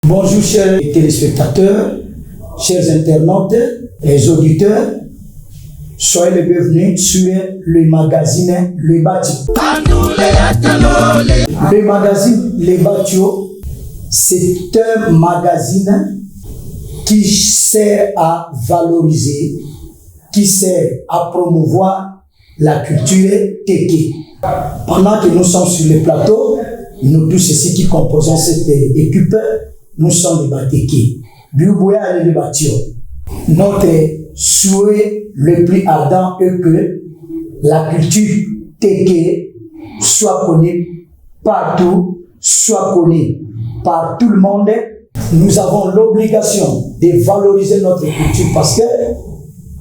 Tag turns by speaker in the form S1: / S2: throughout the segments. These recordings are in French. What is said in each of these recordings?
S1: Bonjour chers téléspectateurs, chers internautes et auditeurs, soyez les bienvenus sur le magazine Le Batio. Le magazine Le Batio, c'est un magazine qui sert à valoriser, qui sert à promouvoir la culture Téké. Pendant que nous sommes sur le plateau, nous tous ceux qui composons cette équipe, nous sommes les Batéké. Biouboya et les Batio. Notre souhait le plus ardent est que la culture Téké soit connue partout, soit connue par tout le monde. Nous avons l'obligation de valoriser notre culture parce que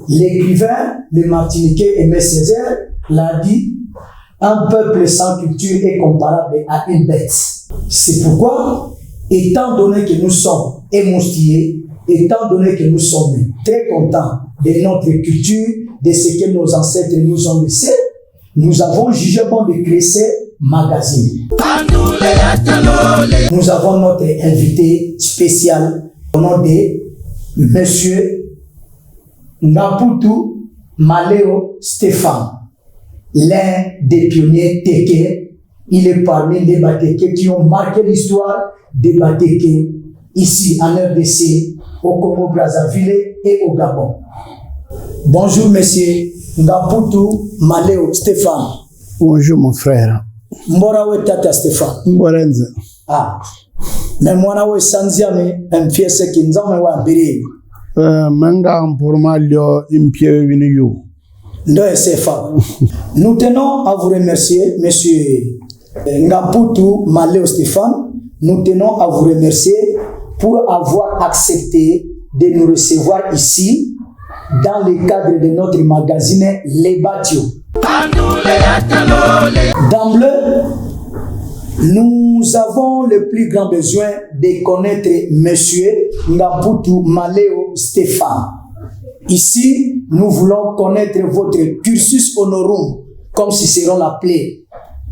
S1: l'écrivain, le Martiniquais Aimé Césaire l'a dit, un peuple sans culture est comparable à une bête. C'est pourquoi, étant donné que nous sommes émoustillés, étant donné que nous sommes très contents de notre culture, de ce que nos ancêtres nous ont laissé, nous avons jugé bon de créer ce magazine. Nous avons notre invité spécial au nom de Monsieur Ngaputu Maleo Stéphane, l'un des pionniers Téké. Il est parmi les Batéké qui ont marqué l'histoire des Batéké ici en RDC, au Congo-Brazzaville et au Gabon. Bonjour Monsieur Ngaputu Maleo Stéphane.
S2: Bonjour mon frère.
S1: Mborawe tata Stéphane.
S2: Mborenze.
S1: Ah. Mais moi we sanziame mfiese kinzame wa mbiri.
S2: Menga pour lio impie viniyu.
S1: Ndo Stéphane. Nous tenons à vous remercier monsieur Ngaputu Maleo Stéphane. Nous tenons à vous remercier pour avoir accepté de nous recevoir ici dans le cadre de notre magazine Les Batio. D'emblée, nous avons le plus grand besoin de connaître monsieur Ngaputu Maleo Stéphane. Ici, nous voulons connaître votre cursus honorum, comme Cicéron l'appelait,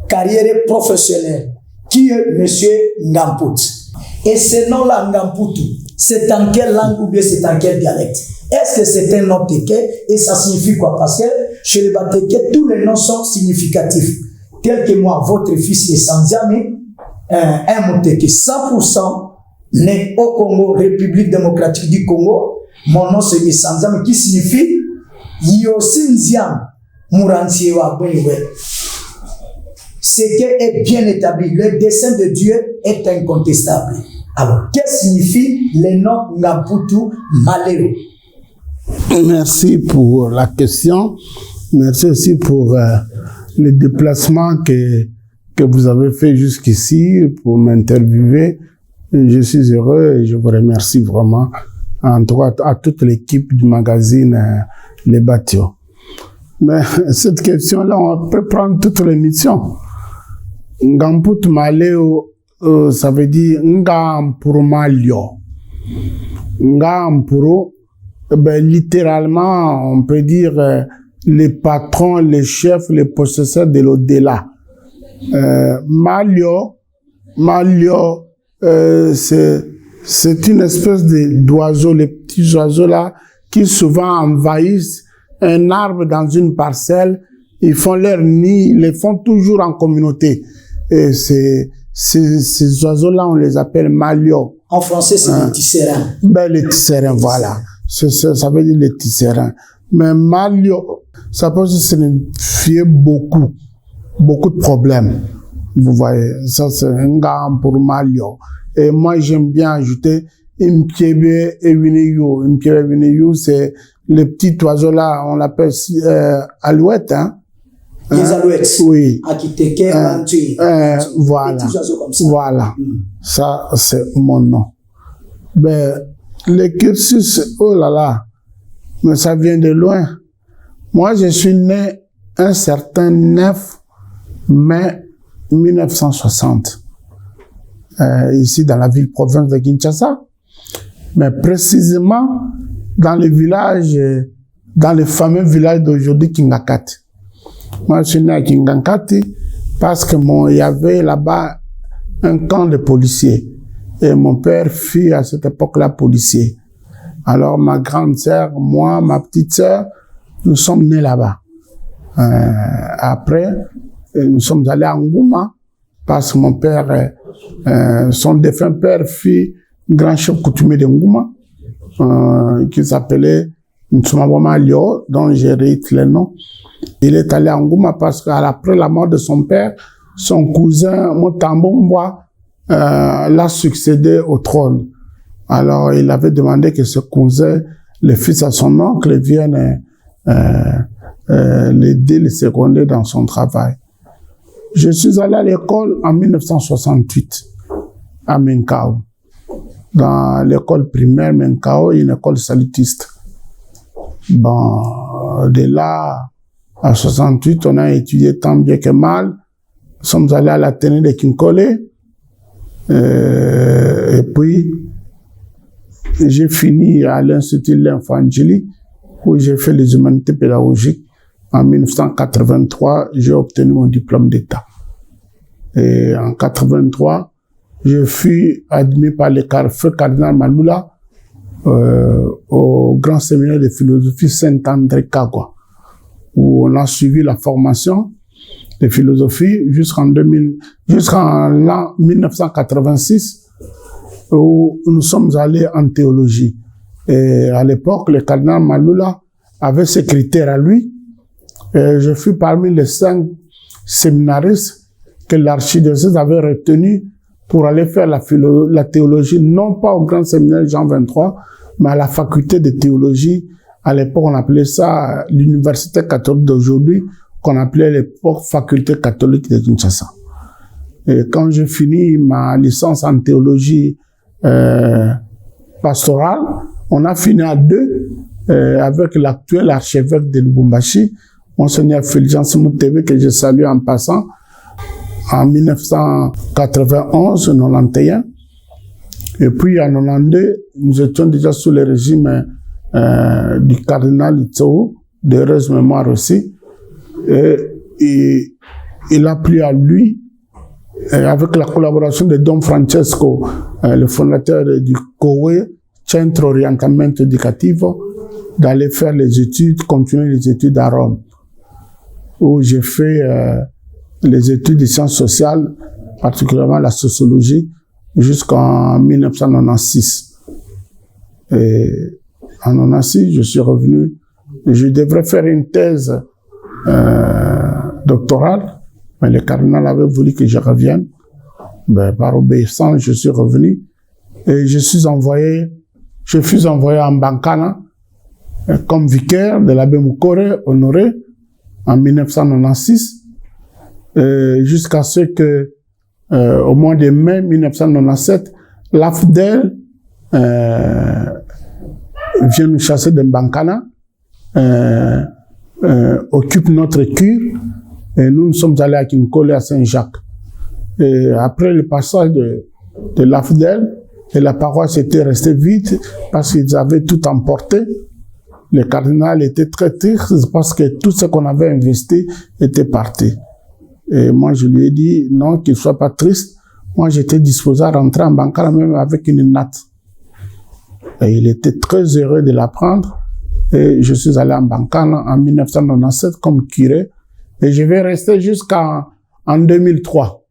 S1: carrière professionnelle. Qui est monsieur Ngaputu? Et ce nom-là, Ngaputu, c'est en quelle langue ou bien c'est en quel dialecte? Est-ce que c'est un nom Téké? Et ça signifie quoi? Parce que chez les Batéké, tous les noms sont significatifs. Tel que moi, votre fils est Sanziame, un Motéké 100%, né au Congo, République démocratique du Congo. Mon nom c'est Sanziame, qui signifie Yosinziam Mourantiwa Bouiwe. Ce qui est bien établi, le dessein de Dieu est incontestable. Alors, qu'est-ce que signifie le nom Ngaputu Maleo?
S2: Merci pour la question. Merci aussi pour le déplacement que vous avez fait jusqu'ici pour m'interviewer. Je suis heureux et je vous remercie vraiment, en tout cas à toute l'équipe du magazine Les Batio. Mais cette question-là, on peut prendre toute l'émission. Ngaputu Maleo, ça veut dire Ngampuru Malio. Ngampuru, ben, littéralement, on peut dire les patrons, les chefs, les possesseurs de l'au-delà. Malio, c'est une espèce d'oiseau, les petits oiseaux là, qui souvent envahissent un arbre dans une parcelle. Ils font leur nid, ils les font toujours en communauté. Et ces oiseaux-là, on les appelle malio.
S1: En français, c'est les tisserands.
S2: Ben, les tisserands, voilà. Ça veut dire les tisserands. Mais malio, ça peut signifier beaucoup de problèmes. Vous voyez, ça c'est un gars pour malio. Et moi, j'aime bien ajouter Impiebe Ewineyu. Impiebe Ewineyu, c'est les petits oiseaux là, on l'appelle alouettes, hein.
S1: Les alouettes.
S2: Oui.
S1: Akiteke,
S2: Voilà.
S1: Petits oiseaux comme ça.
S2: Voilà. Ça, c'est mon nom. Ben, le cursus, oh là là, mais ça vient de loin. Moi, je suis né un certain 9 mai 1960, ici dans la ville-province de Kinshasa, mais précisément dans le village, dans le fameux village d'aujourd'hui, Kingakati. Moi, je suis né à Kingakati parce que il y avait là-bas un camp de policiers. Et mon père fut à cette époque-là policier. Alors ma grande sœur, moi, ma petite sœur, nous sommes nés là-bas. Après, nous sommes allés à Ngouma parce que mon père, son défunt père fut grand chef coutumier de Ngouma, qui s'appelait Ntsumaboma Lio, dont j'ai réitéré le nom. Il est allé à Ngouma parce qu'après la mort de son père, son cousin Motambo l'a succédé au trône. Alors, il avait demandé que ce cousin, le fils à son oncle, vienne l'aider, le seconder dans son travail. Je suis allé à l'école en 1968, à Menkao. Dans l'école primaire Menkao, une école salutiste. Bon, de là à 68, on a étudié tant bien que mal. Nous sommes allés à l'Athénée de Kinkole. Et puis, j'ai fini à l'Institut L'Infantili, où j'ai fait les humanités pédagogiques. En 1983, j'ai obtenu mon diplôme d'État. Et en 1983, je fus admis par le feu cardinal Maloula au grand séminaire de philosophie Saint-André Kagwa, où on a suivi la formation de philosophie jusqu'en l'an 1986, où nous sommes allés en théologie. Et à l'époque, le cardinal Maloula avait ses critères à lui. Et je fus parmi les 5 séminaristes que l'archidiocèse avait retenus pour aller faire la théologie, non pas au grand séminaire Jean 23, mais à la faculté de théologie. À l'époque, on appelait ça l'université catholique d'aujourd'hui, qu'on appelait à l'époque faculté catholique de Kinshasa. Et quand j'ai fini ma licence en théologie pastorale, on a fini à 2 avec l'actuel archevêque de Lubumbashi, Monseigneur Fulgence Moutévé, que je salue en passant, en 1991-91. Et puis en 92, nous étions déjà sous le régime du cardinal Itsou, d'heureuse mémoire aussi. Et il a plu à lui, avec la collaboration de Don Francesco, le fondateur du COE, Centro Orientamento Educativo, d'aller faire les études, continuer les études à Rome, où j'ai fait les études de sciences sociales, particulièrement la sociologie, jusqu'en 1996. Et en 1996, je suis revenu. Je devrais faire une thèse doctorale, mais le cardinal avait voulu que je revienne. Ben, par obéissance, je suis revenu et je fus envoyé en Bankana comme vicaire de l'abbé Moukore Honoré en 1996, jusqu'à ce que au mois de mai 1997, l'AFDEL vient nous chasser de Bankana, occupe notre cure, et nous sommes allés à Kinkole à Saint-Jacques. Et après le passage de l'AFDEL, et la paroisse était restée vide parce qu'ils avaient tout emporté. Le cardinal était très triste parce que tout ce qu'on avait investi était parti. Et moi, je lui ai dit non, qu'il ne soit pas triste. Moi, j'étais disposé à rentrer en Bankana même avec une natte. Et il était très heureux de l'apprendre. Et je suis allé en Bankana en 1997 comme curé. Et je vais rester jusqu'en 2003.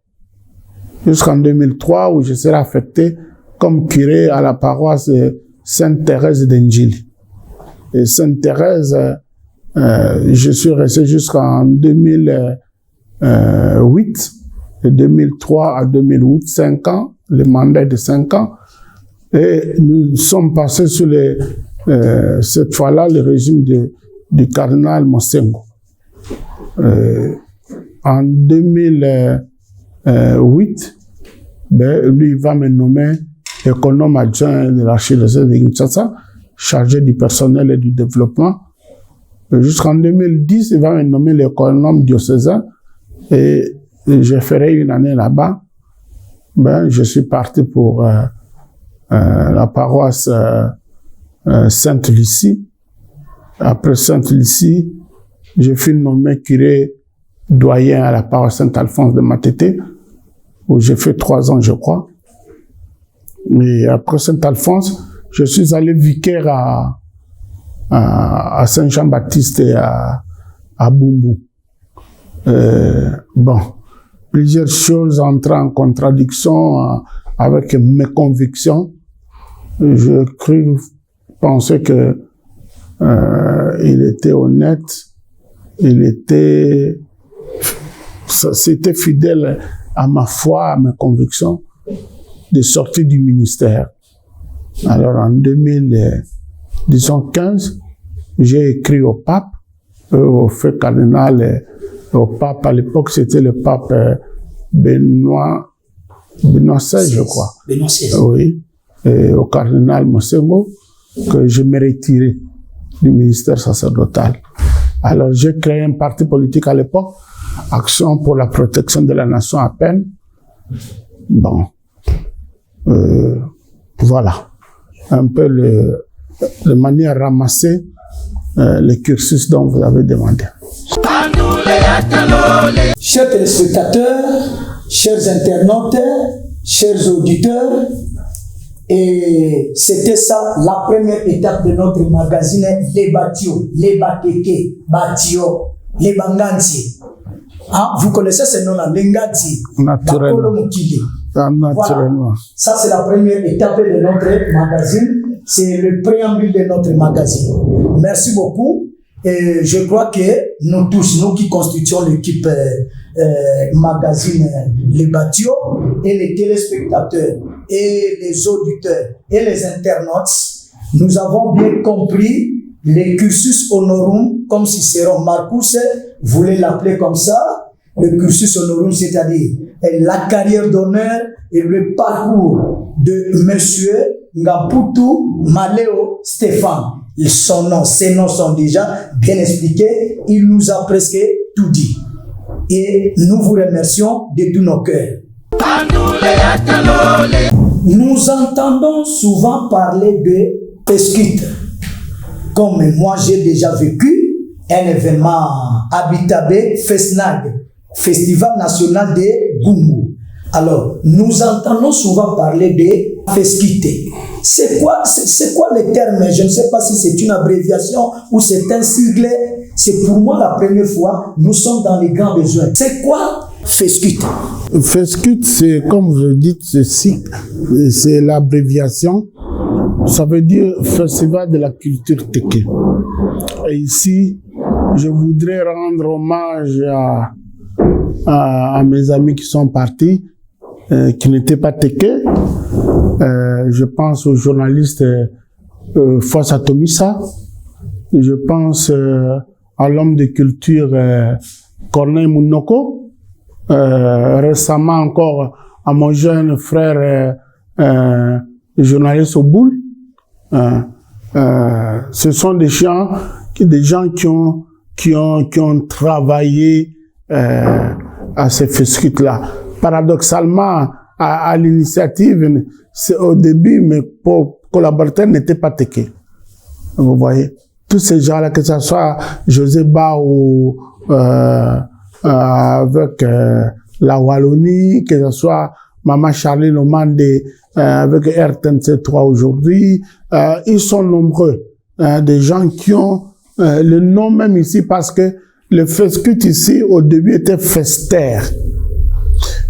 S2: Jusqu'en 2003 où je serai affecté comme curé à la paroisse Sainte-Thérèse d'Enjili. Et Sainte-Thérèse, je suis resté jusqu'en 2008. De 2003 à 2008, 5 ans, le mandat de 5 ans. Et nous sommes passés sur cette fois-là, le régime du cardinal Mosengo. En 2008, lui va me nommer économe adjoint de l'archidiocèse de Kinshasa, chargé du personnel et du développement. Jusqu'en 2010, il va me nommer l'économe diocésain et je ferai une année là-bas. Je suis parti pour la paroisse Sainte-Lucie. Après Sainte-Lucie, je fus nommé curé doyen à la paroisse Saint-Alphonse de Matete, où j'ai fait 3 ans, je crois. Et après Saint-Alphonse, je suis allé vicaire à Saint-Jean-Baptiste et à Bumbu. Plusieurs choses entraient en contradiction avec mes convictions. Je pensais que il était honnête, c'était fidèle à ma foi, à mes convictions, de sortir du ministère. Alors en 2015, j'ai écrit au pape, au fait cardinal, au pape, à l'époque c'était le pape Benoît XVI, je crois.
S1: Benoît XVI.
S2: Oui, et au cardinal Mosengo, que je me retirais du ministère sacerdotal. Alors j'ai créé un parti politique à l'époque, Action pour la protection de la nation à peine. Voilà, un peu de manière ramassée le cursus dont vous avez demandé.
S1: Chers téléspectateurs, chers internautes, chers auditeurs, et c'était ça la première étape de notre magazine Les Batio, Les Bateke, Batio, Les Banganti. Vous connaissez ce nom-là, Lengati,
S2: naturellement.
S1: Voilà. Ça, c'est la première étape de notre magazine. C'est le préambule de notre magazine. Merci beaucoup. Et je crois que nous tous, nous qui constituons l'équipe magazine Les Batio, et les téléspectateurs, et les auditeurs, et les internautes, nous avons bien compris le cursus honorum, comme Cicéron Marcus voulait l'appeler comme ça, le cursus honorum, c'est-à-dire la carrière d'honneur et le parcours de monsieur Ngaputu Maleo Stéphane. Ses noms sont déjà bien expliqués. Il nous a presque tout dit. Et nous vous remercions de tous nos cœurs. Nous entendons souvent parler de pesquite. Comme moi j'ai déjà vécu un événement à Bitabe, Fesnag, Festival national de Gungu. Alors, nous entendons souvent parler de pesquite. C'est quoi le terme? Je ne sais pas si c'est une abréviation ou c'est un sigle. C'est pour moi la première fois, nous sommes dans les grands besoins. C'est quoi Fesquite?
S2: Fesquite, c'est comme vous dites, c'est l'abréviation. Ça veut dire Festival de la culture Teke. Et ici, je voudrais rendre hommage à mes amis qui sont partis, qui n'étaient pas Teke. Je pense au journaliste Fossa Tomissa. Je pense à l'homme de culture Corneille Mounoko. Récemment encore à mon jeune frère journaliste au Boule. Ce sont des gens qui ont travaillé à ces fesquites-là. Paradoxalement, à l'initiative, c'est au début, mes collaborateurs n'étaient pas Teke. Vous voyez, tous ces gens-là, que ce soit José Ba ou avec la Wallonie, que ce soit Maman Charlie Lomande avec RTNC3 aujourd'hui, ils sont nombreux, des gens qui ont le nom même ici, parce que le fesquite ici, au début, était Fester,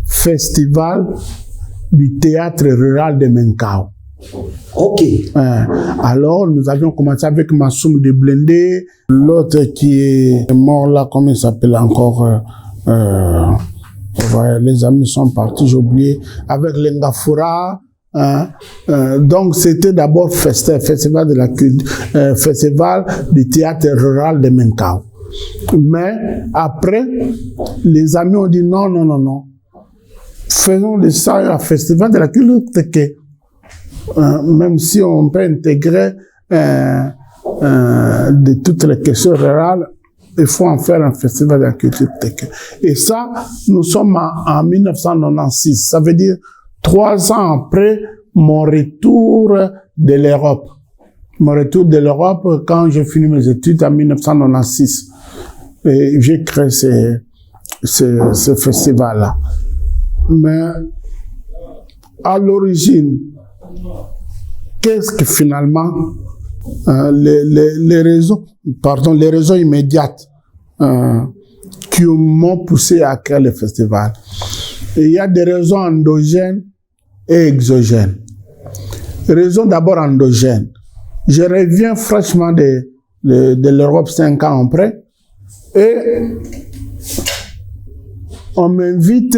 S2: Festival du théâtre rural de Menkao.
S1: Ok.
S2: Alors, nous avions commencé avec Massoum de Blendé, l'autre qui est mort là, comment il s'appelle encore les amis sont partis, j'ai oublié, avec Lengafura, Donc c'était d'abord festival de la culture, festival du théâtre rural de Menkau. Mais après, les amis ont dit non. Faisons de ça un festival de la culture teke. Même si on peut intégrer de toutes les questions rurales, il faut en faire un festival de la culture teke. Et ça, nous sommes en 1996. Ça veut dire 3 ans après mon retour de l'Europe. Mon retour de l'Europe, quand j'ai fini mes études en 1996. Et j'ai créé ce festival-là. Mais à l'origine, qu'est-ce que finalement les raisons immédiates qui m'ont poussé à créer le festival? Et il y a des raisons endogènes et exogènes. Raison d'abord endogène. Je reviens fraîchement de l'Europe 5 ans après et on m'invite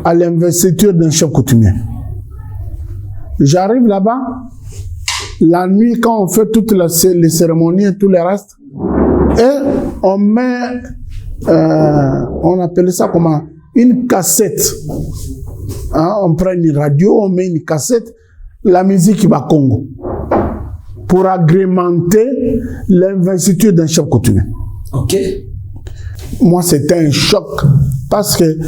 S2: à l'investiture d'un chef coutumier. J'arrive là-bas, la nuit quand on fait toutes les cérémonies et tout le reste, et on met, on appelle ça comment? Une cassette. On prend une radio, on met une cassette, la musique va Congo, pour agrémenter l'investiture d'un chef coutumier.
S1: Ok.
S2: Moi, c'était un choc, parce que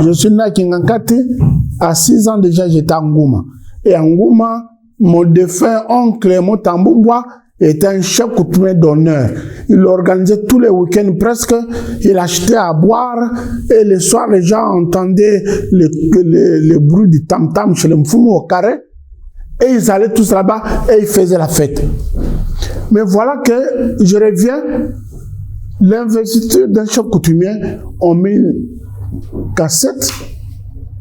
S2: je suis né à Kingankati, à 6 ans déjà, j'étais à Ngouma. Et à Ngouma, mon défunt oncle Motambouboua était un chef coutumier d'honneur. Il organisait tous les week-ends presque, il achetait à boire, et le soir, les gens entendaient le bruit du tam-tam chez le Mfumu au carré, et ils allaient tous là-bas, et ils faisaient la fête. Mais voilà que je reviens, l'investiture d'un chef coutumier, on met une cassette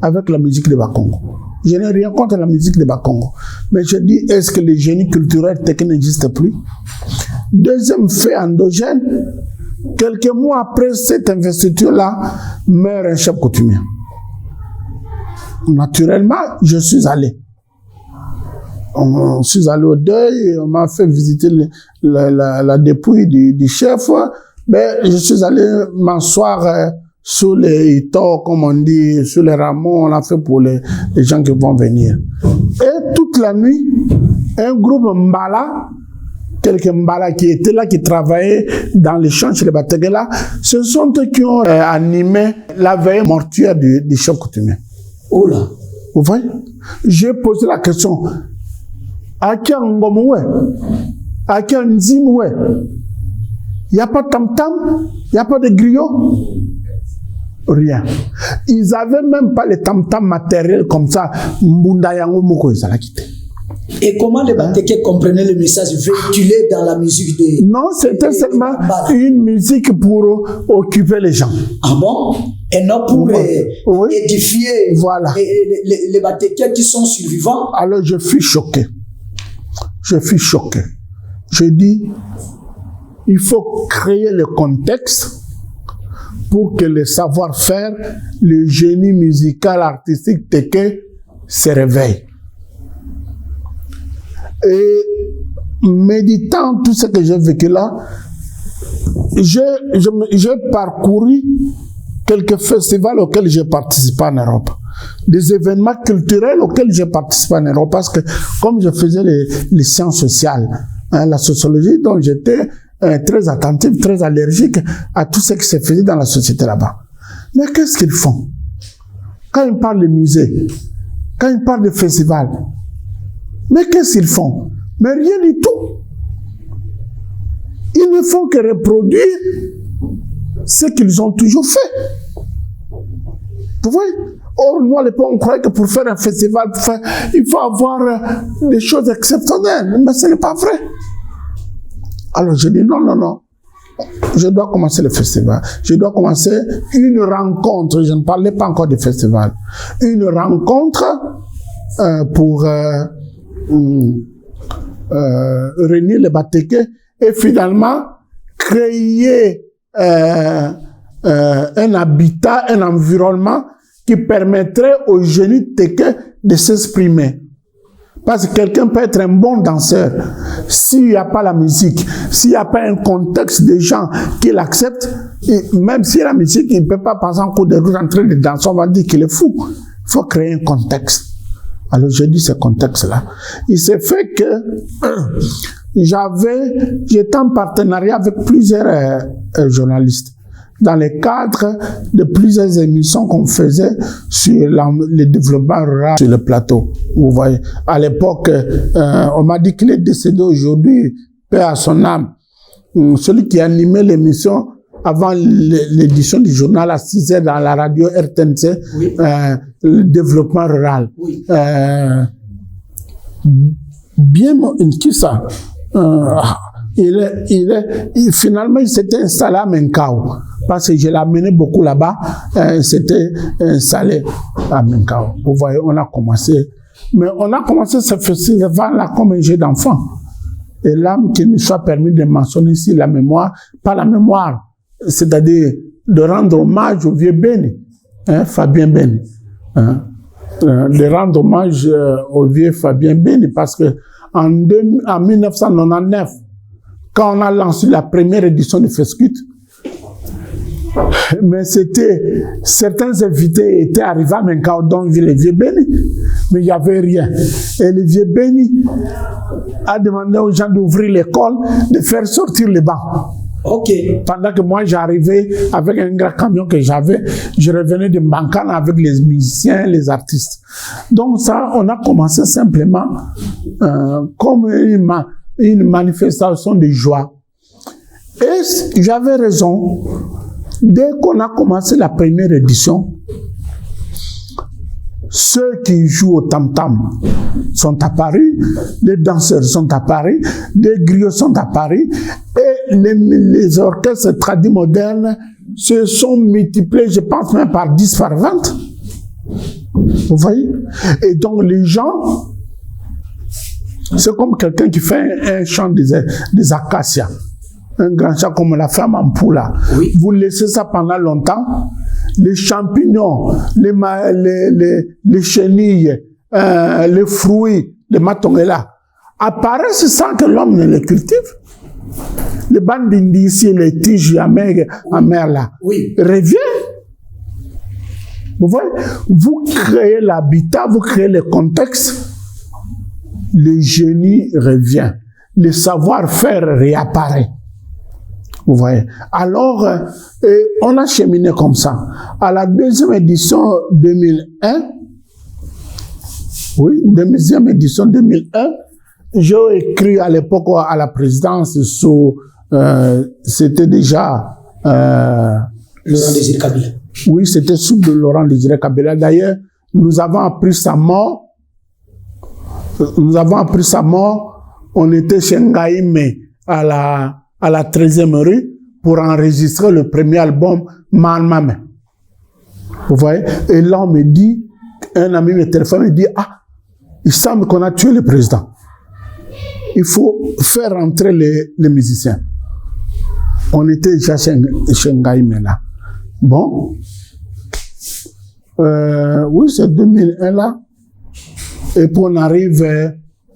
S2: avec la musique de Bakongo. Je n'ai rien contre la musique de Bakongo. Mais je dis, est-ce que le génie culturel technique n'existe plus? Deuxième fait endogène, quelques mois après cette investiture-là, meurt un chef coutumier. Naturellement, je suis allé. On suis allé au deuil, on m'a fait visiter la dépouille du chef. Ben, je suis allé m'asseoir sous les itos, comme on dit, sous les rameaux, on l'a fait pour les gens qui vont venir. Et toute la nuit, un groupe Mbala, quelques Mbala qui étaient là, qui travaillaient dans les champs chez les Bateguela, ce sont eux qui ont animé la veille mortuaire du chef coutumier.
S1: Oh là!
S2: Vous voyez? J'ai posé la question, à qui Ngomoué? À qui Nzimoué? Il n'y a pas de tam-tam, il n'y a pas de griot, rien. Ils n'avaient même pas les tam-tam matériels comme ça.
S1: Et comment les Batékés comprenaient le message véhiculé dans la musique de...
S2: Non, c'était seulement une musique pour occuper les gens.
S1: Ah bon? Et non pour édifier les Batékés qui sont survivants?
S2: Alors je fus choqué. Je dis... Il faut créer le contexte pour que le savoir-faire, le génie musical, artistique, teke, se réveille. Et méditant tout ce que j'ai vécu là, j'ai parcouru quelques festivals auxquels j'ai participé en Europe. Des événements culturels auxquels j'ai participé en Europe. Parce que comme je faisais les sciences sociales, la sociologie, donc j'étais très attentif, très allergique à tout ce qui se faisait dans la société là-bas. Mais qu'est-ce qu'ils font? Quand ils parlent de musées, quand ils parlent de festivals, mais qu'est-ce qu'ils font? Mais rien du tout. Ils ne font que reproduire ce qu'ils ont toujours fait. Vous voyez? Or, nous, à l'époque, on croyait que pour faire un festival, il faut avoir des choses exceptionnelles. Mais ce n'est pas vrai. Alors je dis non, je dois commencer le festival, je dois commencer une rencontre, je ne parlais pas encore du festival, une rencontre pour réunir les Batékés et finalement créer un habitat, un environnement qui permettrait aux jeunes Tékés de s'exprimer. Parce que quelqu'un peut être un bon danseur. S'il n'y a pas la musique, s'il n'y a pas un contexte de gens qui l'acceptent, même si la musique, il ne peut pas passer en cours de route en train de danser, on va dire qu'il est fou. Il faut créer un contexte. Alors j'ai dit ce contexte-là. Il s'est fait que j'étais en partenariat avec plusieurs journalistes dans le cadre de plusieurs émissions qu'on faisait sur le développement rural sur le plateau. Vous voyez, à l'époque, on m'a dit qu'il est décédé aujourd'hui, paix à son âme. Celui qui animait l'émission avant l'édition du journal à 6h dans la radio RTNC, oui. Le développement rural. Oui. Qui ça? Finalement, il s'était installé à Menkao. Parce que je l'ai amené beaucoup là-bas. C'était installé à Menkao. Vous voyez, on a commencé. Mais on a commencé ce festival-là comme un jeu d'enfant. Et là, qu'il me soit permis de mentionner ici la mémoire, pas la mémoire, c'est-à-dire de rendre hommage au vieux Béni, Fabien Béni. De rendre hommage au vieux Fabien Béni, parce que en 1999, quand on a lancé la première édition de Fescut, mais certains invités étaient arrivés à Menkao, dont le vieux Béni, mais il n'y avait rien. Et le vieux Béni a demandé aux gens d'ouvrir l'école, de faire sortir les bancs.
S1: Ok.
S2: Pendant que moi j'arrivais avec un grand camion que j'avais, je revenais de Mbankane avec les musiciens, les artistes. Donc ça, on a commencé simplement comme une manifestation de joie. Et j'avais raison. Dès qu'on a commencé la première édition, ceux qui jouent au tam-tam sont apparus, les danseurs sont apparus, les griots sont apparus, et les orchestres tradis modernes se sont multipliés, je pense même par 10, par 20. Vous voyez? Et donc les gens, c'est comme quelqu'un qui fait un champ des acacias. Un grand champ comme la femme en poula. Oui. Vous laissez ça pendant longtemps, les champignons, les chenilles, les fruits, les matongela apparaissent sans que l'homme ne les cultive. Les bandes d'indices, les tiges amères là, oui. Reviennent. Vous voyez, vous créez l'habitat, vous créez le contexte, le génie revient, le savoir-faire réapparaît. Vous voyez. Alors, on a cheminé comme ça. À la deuxième édition 2001, oui, deuxième édition 2001, j'ai écrit à l'époque à la présidence sous, c'était déjà
S1: Laurent Désiré Kabila.
S2: Oui, c'était sous Laurent Désiré Kabila. D'ailleurs, nous avons appris sa mort. On était chez Ngaïme à la 13e rue pour enregistrer le premier album Manmame. Vous voyez? Et là, on me dit, un ami me téléphone, me dit, ah, il semble qu'on a tué le président. Il faut faire rentrer les musiciens. On était déjà chez Ngaïme là. Bon. Oui, c'est 2001 là. Et puis on arrive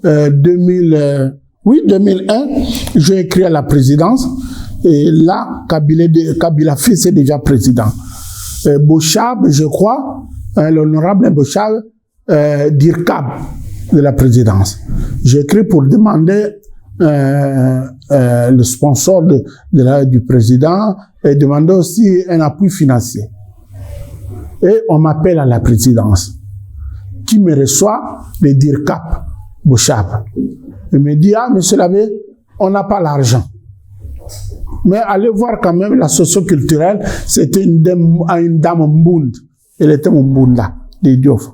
S2: 2001, j'ai écrit à la présidence. Et là, Kabila fils est déjà président. Bochab, je crois, l'honorable Bochab, d'IRCAB de la présidence. J'ai écrit pour demander le sponsor du président et demander aussi un appui financier. Et on m'appelle à la présidence. Qui me reçoit? Le DIRCAB, Bochab. Il me dit, ah, monsieur l'abbé, on n'a pas l'argent. Mais allez voir quand même la socio-culturelle, c'était une dame Mbound. Elle était Mbunda, de Diouf.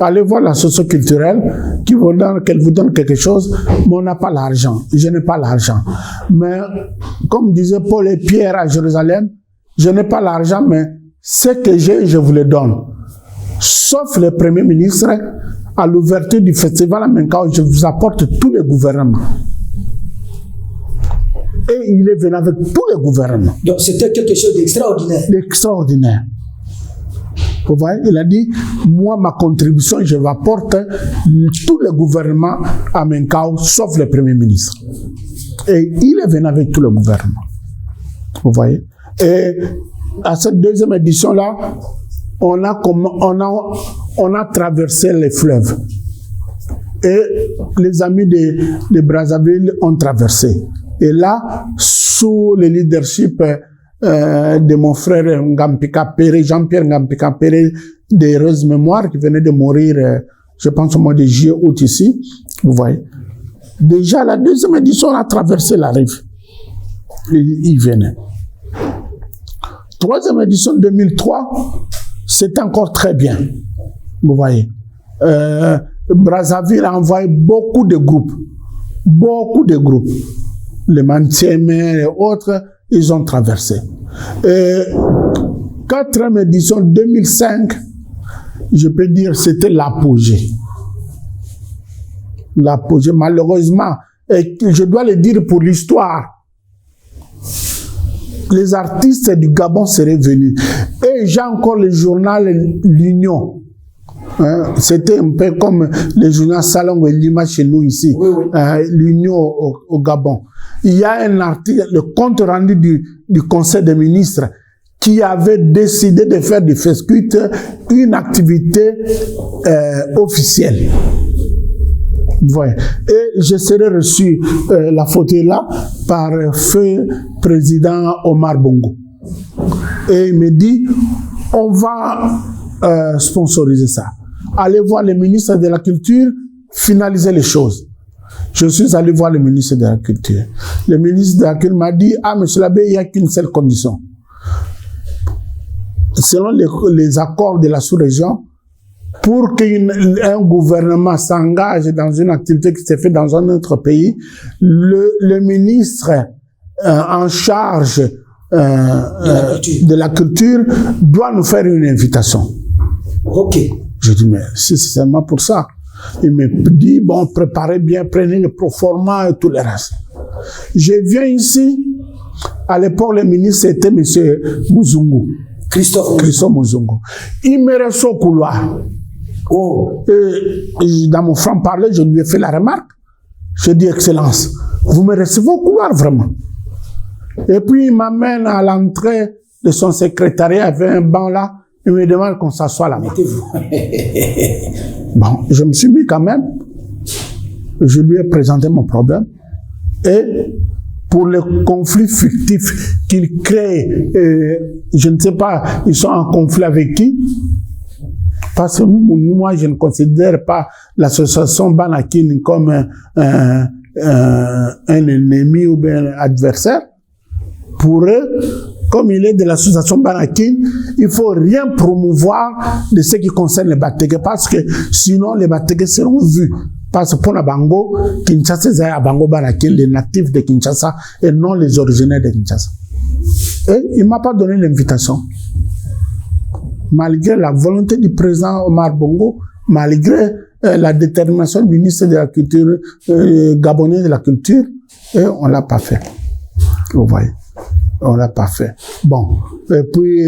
S2: Allez voir la socio-culturelle, qu'elle vous donne quelque chose, mais on n'a pas l'argent. Je n'ai pas l'argent. Mais, comme disait Paul et Pierre à Jérusalem, je n'ai pas l'argent, mais ce que j'ai, je vous le donne. Sauf le Premier ministre, à l'ouverture du festival à Menkao, je vous apporte tous les gouvernements. Et il est venu avec tous les gouvernements.
S1: Donc c'était quelque chose d'extraordinaire.
S2: D'extraordinaire. Vous voyez, il a dit, moi, ma contribution, je apporte tout le gouvernement à Menkau, sauf le Premier ministre. Et il est venu avec tout le gouvernement. Vous voyez. Et à cette deuxième édition-là, on a traversé les fleuves. Et les amis de Brazzaville ont traversé. Et là, sous le leadership de mon frère Jean-Pierre Ngampika Péré, de Heureuse Mémoire, qui venait de mourir, je pense au mois de juillet, août ici, vous voyez. Déjà, la deuxième édition, on a traversé la rive. Il venait. Troisième édition 2003, c'est encore très bien. Vous voyez. Brazzaville a envoyé beaucoup de groupes. Beaucoup de groupes. Les Mantièmes et autres, ils ont traversé. Quatrième édition 2005, je peux dire c'était l'apogée. L'apogée, malheureusement, et je dois le dire pour l'histoire, les artistes du Gabon seraient venus. Et j'ai encore le journal L'Union. Hein, c'était un peu comme le journal Salon et Lima chez nous ici. Oui, oui. L'Union au Gabon. Il y a un article, le compte rendu du Conseil des ministres, qui avait décidé de faire du FESCUT une activité officielle. Ouais. Et je serai reçu, la photo est là, par feu président Omar Bongo. Et il me dit, on va sponsoriser ça. Allez voir le ministre de la Culture, finaliser les choses. Je suis allé voir le ministre de la Culture. Le ministre de la Culture m'a dit, ah, monsieur l'abbé, il n'y a qu'une seule condition. Selon les accords de la sous-région, pour qu'un gouvernement s'engage dans une activité qui s'est faite dans un autre pays, le ministre en charge de la culture doit nous faire une invitation.
S1: Ok.
S2: Je dis, mais c'est seulement pour ça. Il me dit, bon, préparez bien, prenez le proforma et tout le reste. Je viens ici, à l'époque, le ministre était M. Muzungu. Christophe Muzungu. Il me reçoit au couloir. Oh. Et dans mon franc-parler, je lui ai fait la remarque. Je dis, Excellence, vous me recevez au couloir vraiment. Et puis, il m'amène à l'entrée de son secrétariat, il y avait un banc là, il me demande qu'on s'assoie là-bas. Bon, je me suis mis quand même. Je lui ai présenté mon problème. Et pour le conflit fictif qu'il crée, je ne sais pas, ils sont en conflit avec qui? Parce que moi, je ne considère pas l'association Banakin comme un ennemi ou bien un adversaire. Pour eux, comme il est de l'association Banakin, il ne faut rien promouvoir de ce qui concerne les Batégués, parce que sinon les Batégués seront vus. Parce que pour la Bango, Kinshasa, c'est à Bango Banakin, les natifs de Kinshasa, et non les originaires de Kinshasa. Et il ne m'a pas donné l'invitation. Malgré la volonté du président Omar Bongo, malgré la détermination du ministre de la Culture, gabonais de la Culture, et on ne l'a pas fait. Vous voyez, on ne l'a pas fait. Bon, et puis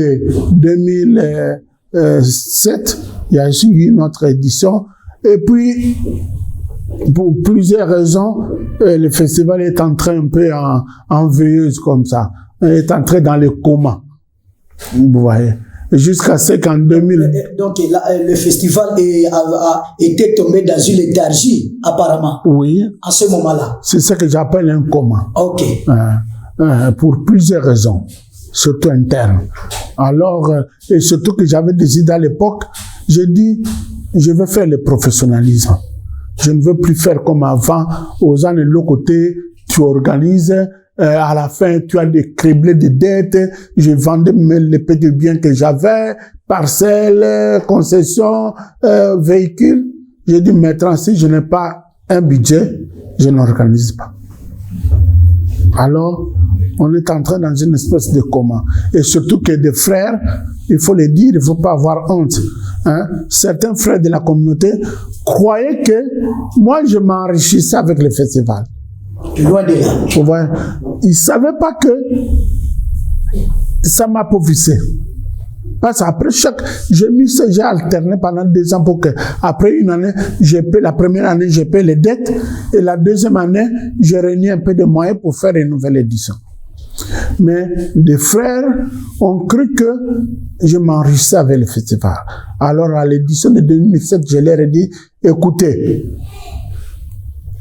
S2: 2007, il y a eu une autre édition, et puis pour plusieurs raisons, le festival est entré un peu en veilleuse comme ça, il est entré dans le coma. Vous voyez. Jusqu'à ce qu'en 2000...
S1: Donc le festival a été tombé dans une léthargie, apparemment.
S2: Oui.
S1: À ce moment-là.
S2: C'est ce que j'appelle un coma.
S1: Ok.
S2: Pour plusieurs raisons, surtout internes. Alors, et surtout que j'avais décidé à l'époque, j'ai dit, je vais faire le professionnalisme. Je ne veux plus faire comme avant, aux ans de l'autre côté, tu organises... à la fin, tu as des criblés de dettes. Je vendais les petits biens que j'avais, parcelles, concessions, véhicules. J'ai dit, maintenant, si je n'ai pas un budget, je n'organise pas. Alors, on est entré dans une espèce de coma. Et surtout que des frères, il faut le dire, il ne faut pas avoir honte. Hein? Certains frères de la communauté croyaient que moi, je m'enrichissais avec le festival.
S1: Loin de là.
S2: Ils ne savaient pas que ça m'appauvrissait. Parce qu'après j'ai alterné pendant 2 ans pour que, après une année, la première année, j'ai payé les dettes, et la deuxième année, j'ai réuni un peu de moyens pour faire une nouvelle édition. Mais des frères ont cru que je m'enrichissais avec le festival. Alors, à l'édition de 2007, je leur ai dit, écoutez,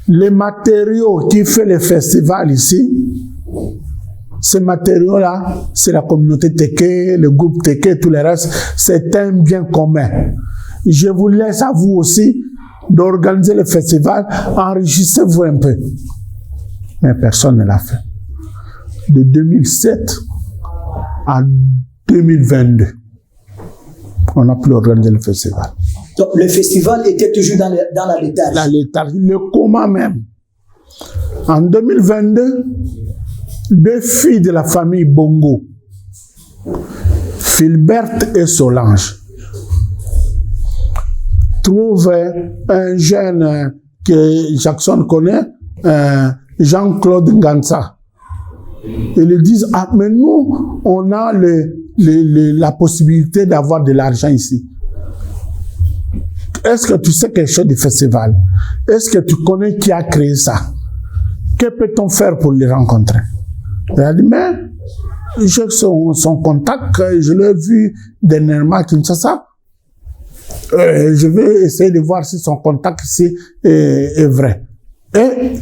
S2: les matériaux qui font le festival ici, ces matériaux-là, c'est la communauté Téké, le groupe Téké, tout le reste, c'est un bien commun. Je vous laisse à vous aussi d'organiser le festival, enrichissez-vous un peu. Mais personne ne l'a fait. De 2007 à 2022, on n'a plus organisé le festival.
S1: Donc, le festival était toujours dans la léthargie.
S2: La léthargie, le coma même. En 2022, 2 filles de la famille Bongo, Philbert et Solange, trouvent un jeune que Jackson connaît, Jean-Claude Ngansa. Ils lui disent, ah, mais nous, on a la possibilité d'avoir de l'argent ici. Est-ce que tu sais quelque chose du festival? Est-ce que tu connais qui a créé ça? Que peut-on faire pour les rencontrer? Il a dit, mais j'ai son contact, je l'ai vu dernièrement à Kinshasa. Je vais essayer de voir si son contact ici est vrai. Et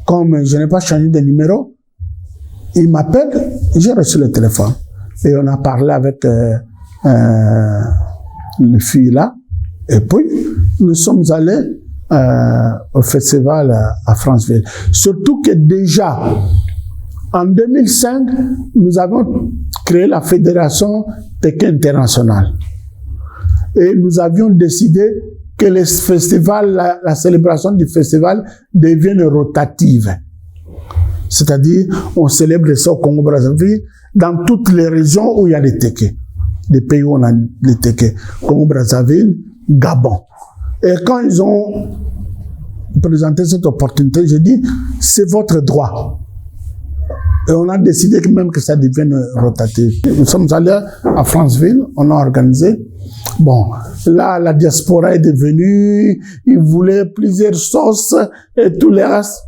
S2: comme je n'ai pas changé de numéro, il m'appelle, j'ai reçu le téléphone. Et on a parlé avec les filles là. Et puis, nous sommes allés au festival à Franceville. Surtout que déjà, en 2005, nous avons créé la Fédération Téké Internationale. Et nous avions décidé que les festivals, la célébration du festival devienne rotative. C'est-à-dire, on célèbre ça au Congo-Brazzaville dans toutes les régions où il y a des Téké. Des pays où on a des Téké. Congo-Brazzaville, Gabon. Et quand ils ont présenté cette opportunité, j'ai dit, c'est votre droit. Et on a décidé que même que ça devienne rotatif. Nous sommes allés à Franceville, on a organisé. Bon, là, la diaspora est devenue, ils voulaient plusieurs sauces et tout le reste.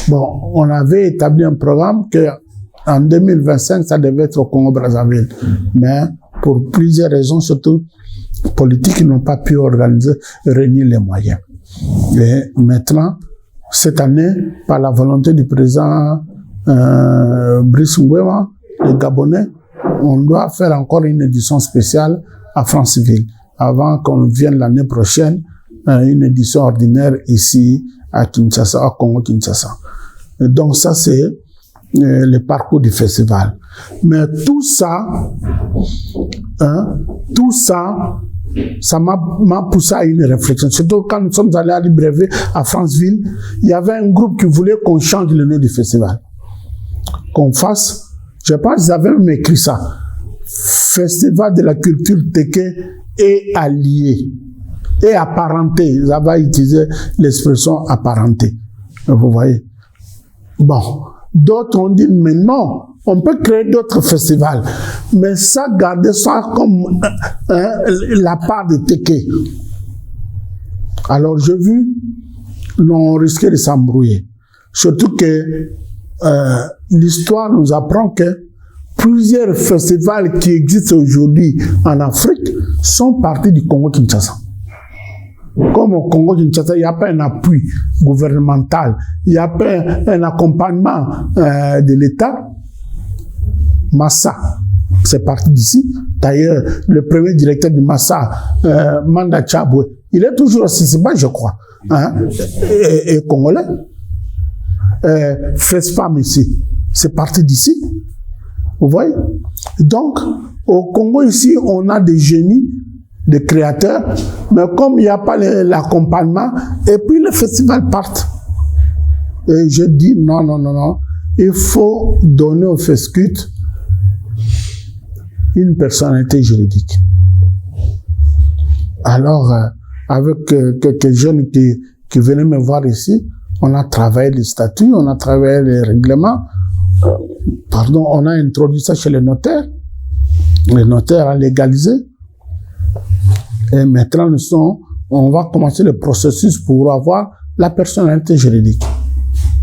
S2: Bon, on avait établi un programme que en 2025, ça devait être au Congo-Brazzaville. Mais pour plusieurs raisons, surtout politiques, ils n'ont pas pu organiser, réunir les moyens. Et maintenant, cette année, par la volonté du président Brice Ngouema, le Gabonais, on doit faire encore une édition spéciale à Franceville, avant qu'on vienne l'année prochaine, une édition ordinaire ici à Kinshasa, au Congo-Kinshasa. Donc ça, c'est le parcours du festival. Mais tout ça, ça m'a poussé à une réflexion. Surtout quand nous sommes allés à Libreville, à Franceville, il y avait un groupe qui voulait qu'on change le nom du festival. Qu'on fasse, je pense qu'ils avaient même écrit ça, Festival de la culture Téké et allié, et apparenté. Ils avaient utilisé l'expression apparenté. Vous voyez? Bon, d'autres ont dit, mais non, on peut créer d'autres festivals, mais ça, garder ça comme la part de Téké. Alors, j'ai vu, on risquait de s'embrouiller. Surtout que l'histoire nous apprend que plusieurs festivals qui existent aujourd'hui en Afrique sont partis du Congo-Kinshasa. Comme au Congo-Kinshasa, il n'y a pas un appui gouvernemental, il n'y a pas un accompagnement de l'État. Massa, c'est parti d'ici. D'ailleurs, le premier directeur du Massa, Manda Chabwe, il est toujours à Sisiba, je crois, hein, et congolais. FESPAM ici, c'est parti d'ici. Vous voyez? Donc, au Congo ici, on a des génies, des créateurs, mais comme il n'y a pas l'accompagnement, et puis le festival part. Et je dis non, non, non, non, il faut donner au FESCUT une personnalité juridique. Alors, avec quelques jeunes qui venaient me voir ici, on a travaillé les statuts, on a travaillé les règlements, on a introduit ça chez les notaires, Le notaire a légalisé. Et maintenant, on va commencer le processus pour avoir la personnalité juridique.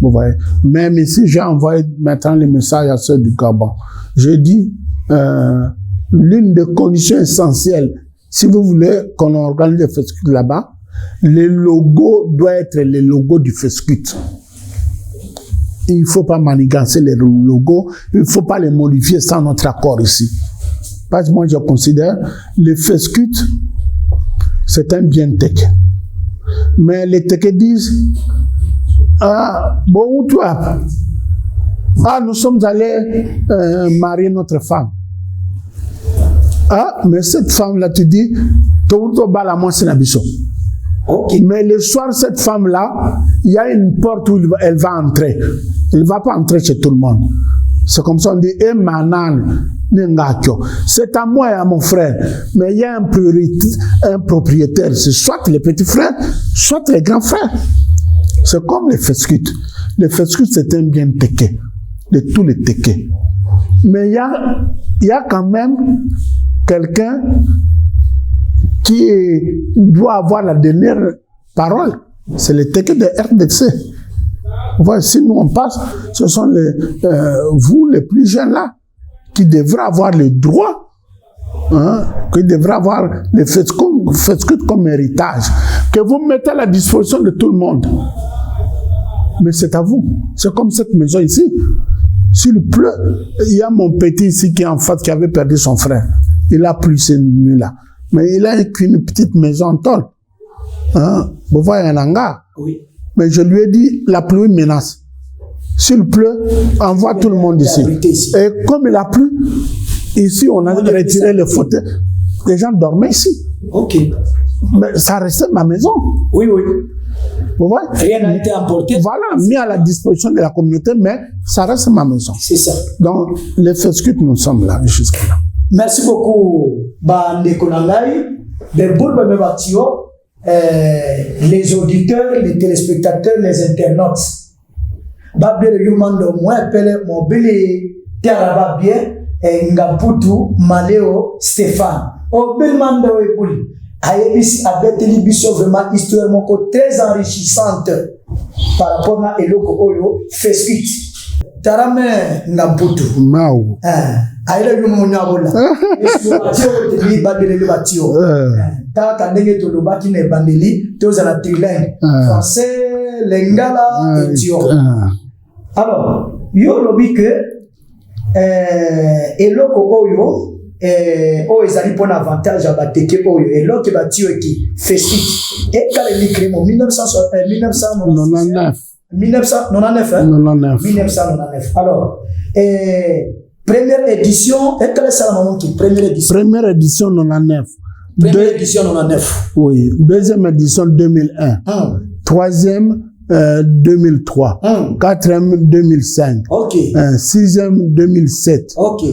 S2: Vous voyez. Même ici, j'ai envoyé maintenant les messages à ceux du Gabon. J'ai dit, l'une des conditions essentielles, si vous voulez qu'on organise le FESCUT là-bas, les logos doivent être les logos du FESCUT. Il ne faut pas manigancer les logos, il ne faut pas les modifier sans notre accord ici. Parce que moi, je considère le FESCUT, c'est un bien tech. Mais les tech disent, bon, toi, nous sommes allés marier notre femme. Mais cette femme-là, tu dis, okay. Mais le soir, cette femme-là, il y a une porte où elle va entrer. Elle ne va pas entrer chez tout le monde. C'est comme ça, on dit, c'est à moi et à mon frère. Mais il y a un propriétaire, c'est soit les petits frères, soit les grands frères. C'est comme les FESCUT. Les FESCUT, c'est un bien teké, de tous les teké. Mais il y a quand même quelqu'un qui doit avoir la dernière parole. C'est le teké de RDC. Voilà, si nous on passe, ce sont vous les plus jeunes là, qui devraient avoir le droit, qui devraient avoir les FESCUT comme héritage, que vous mettez à la disposition de tout le monde. Mais c'est à vous. C'est comme cette maison ici. S'il pleut, il y a mon petit ici qui est en face, qui avait perdu son frère. Il a plu cette nuit-là. Mais il a qu'une petite maison en tôle. Vous voyez un hangar.
S1: Oui.
S2: Mais je lui ai dit, la pluie menace. S'il pleut, envoie tout le monde ici. Et comme il a plu, ici, on a retiré les fauteuils. Les gens dormaient ici.
S1: Ok.
S2: Mais ça restait ma maison.
S1: Oui, oui.
S2: Vous voyez?
S1: Rien n'a été emporté.
S2: Voilà, mis à la disposition de la communauté, mais ça reste ma maison.
S1: C'est ça.
S2: Donc, les FESCUT, nous sommes là, jusque-là.
S1: Merci beaucoup, Nekonangai, les auditeurs, les téléspectateurs, les internautes. Babel Yumando, moi, appelé mon bélé, Teraba bien, Ngaputu, Maléo, Stéphane. Au Belmando et Bouli. Aïebisi abeteli biso vraiment histoire moko très enrichissante par rapport à Eloko Oyo FESCUT. Tarame Ngaputu.
S2: Mau.
S1: Aïle yumo nyabola. Espoatio teli babele batio. Ta kandenge to lobaki ne bandeli to za la trilingue. Français, lingala et tio. Alors, yo lobi que Eloko Oyo ezali pour l'avantage à bateke oyo et l'autre batio qui FESCUT et quand il écrit en 1999 alors première édition et quelle est ça moment qui première édition
S2: 99
S1: première édition 99
S2: oui deuxième édition 2001 troisième 2003 quatrième 2005
S1: ok
S2: sixième 2007
S1: ok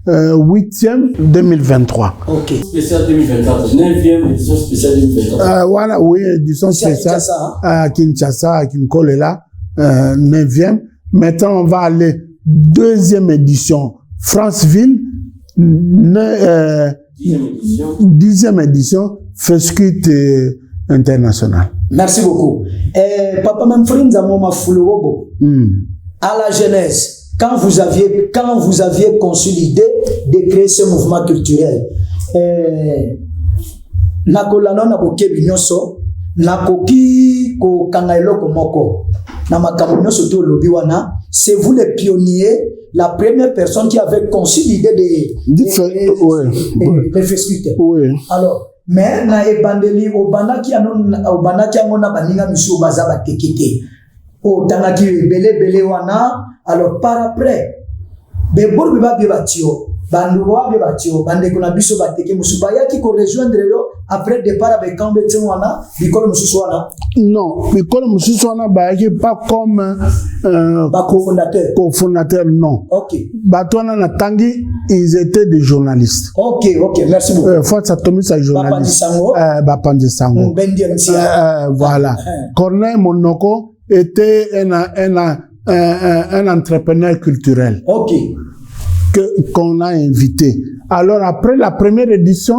S2: 8e 2023.
S1: Ok.
S3: Spécial 2024. 9e édition spéciale 2024.
S2: Voilà, oui, édition spéciale à Kinshasa, à Kinkolela, 9e. Maintenant, on va aller 2e édition, Franceville, 10e édition, FESCUT international.
S1: Merci beaucoup. Papa Manfred Nzamoma Fuluobo, à la genèse, quand vous aviez conçu l'idée de créer ce mouvement culturel, nakolano na bokebi nyonso nakoki ko kangailo komoko na makambo nyonso to lobi wana, c'est vous les pionniers, la première personne qui avait conçu l'idée de FESCUT.
S2: Oui.
S1: Alors, mais na ebandeli obanaki yango na baninga misu bazaba tekete o tangaki belé wana. Alors par après bebor biba bibatio banduwa bibatio bande kuna biso bateke musubaya qui ko rejoindre yo après départ avec kambe twana bikolo mususwana
S2: non bikolo mususwana ba qui pas comme cofondateur non.
S1: OK
S2: batwana na tangi ils étaient des journalistes.
S1: OK merci beaucoup
S2: faut ça tomber ça journaliste Bapandi Sango voilà Corneille Monoko était un entrepreneur culturel.
S1: OK.
S2: qu'on a invité. Alors, après la première édition,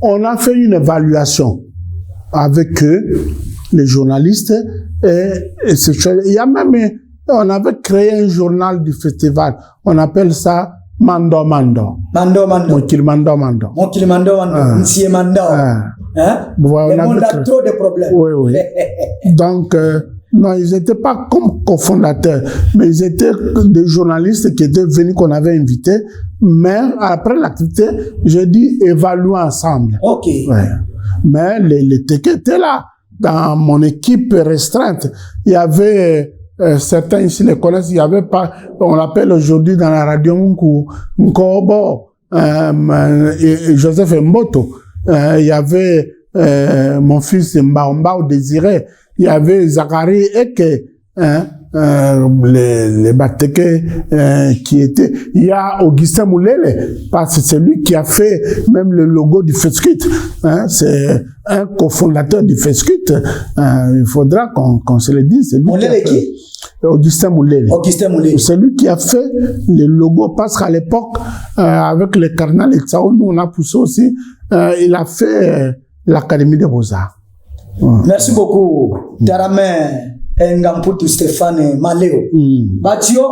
S2: on a fait une évaluation avec eux, les journalistes, et ces choses. Il y a même, on avait créé un journal du festival. On appelle ça Mando Mando.
S1: Mando Mando.
S2: Mando Mando.
S1: Mando Mando. Monsieur Mando. Hein?
S2: Voilà,
S1: le monde a trop de problèmes.
S2: Oui, oui. Donc, non, ils n'étaient pas comme cofondateurs, mais ils étaient des journalistes qui étaient venus, qu'on avait invités. Mais après l'activité, j'ai dit évaluons ensemble.
S1: Ok.
S2: Ouais. Mais les tickets étaient là. Dans mon équipe restreinte, il y avait certains ici les connaissent, il y avait pas, on l'appelle aujourd'hui dans la radio Nkobo, Joseph Mboto. Il y avait mon fils Mbaomba Désiré, il y avait Zachary Eke, les Bateke qui étaient. Il y a Augustin Moulele, parce que c'est lui qui a fait même le logo du FESCUT. C'est un cofondateur du FESCUT. Il faudra qu'on se le dise.
S1: Moulele qui?
S2: Augustin Moulele.
S1: Augustin Moulele.
S2: C'est lui qui a fait le logo, parce qu'à l'époque, avec le cardinal Etsao, nous on a poussé aussi, il a fait l'Académie des Beaux-Arts.
S1: Merci beaucoup, Darame Ngamputu Stéphane Maléo. Batio,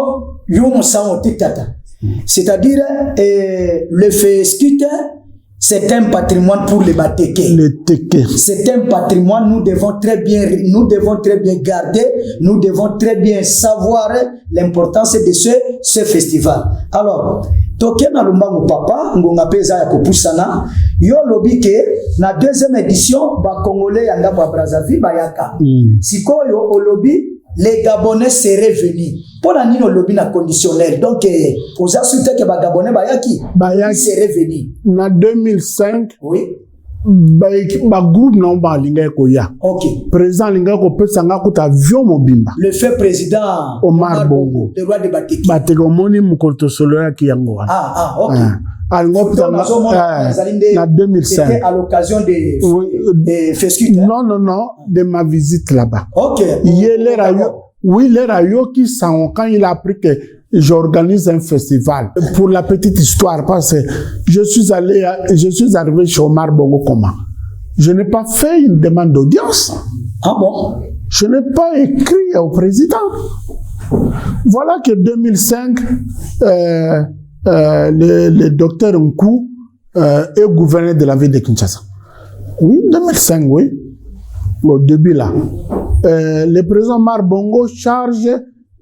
S1: Yomosan Titata. C'est-à-dire, le FESCUT, c'est un patrimoine pour les Batéké. C'est un patrimoine, nous devons très bien garder, nous devons très bien savoir l'importance de ce festival. Alors, toke na lumba mu papa, ngonga peza ya kopusana, yo lobi ke na deuxième édition, ba Congolais yanda ba Brazzaville bayaka. Sikoyo olobi, les Gabonais seraient venus. Pour la nino lobby na conditionnel. Donc, aux assutés que les Gabonais bayaki seraient venus.
S2: En 2005,
S1: oui.
S2: Ba groupe non ba linga ko ya.
S1: OK.
S2: Président linga ko pesa nga ko avion mobimba.
S1: Le fait président
S2: Omar Bongo,
S1: le roi de Bateki.
S2: Bateki moni mukoto solo ya ki yango.
S1: OK.
S2: En 2005.
S1: C'était à l'occasion de FESCUT.
S2: Non, de ma visite là-bas.
S1: OK.
S2: Les rayos qui sont, quand il a appris que j'organise un festival, pour la petite histoire, parce que je suis arrivé chez Omar Bongo comment? Je n'ai pas fait une demande d'audience.
S1: Ah bon?
S2: Je n'ai pas écrit au président. Voilà que 2005, le docteur Nkou est gouverneur de la ville de Kinshasa. Oui, 2005, oui. Au début là. Le président Omar Bongo charge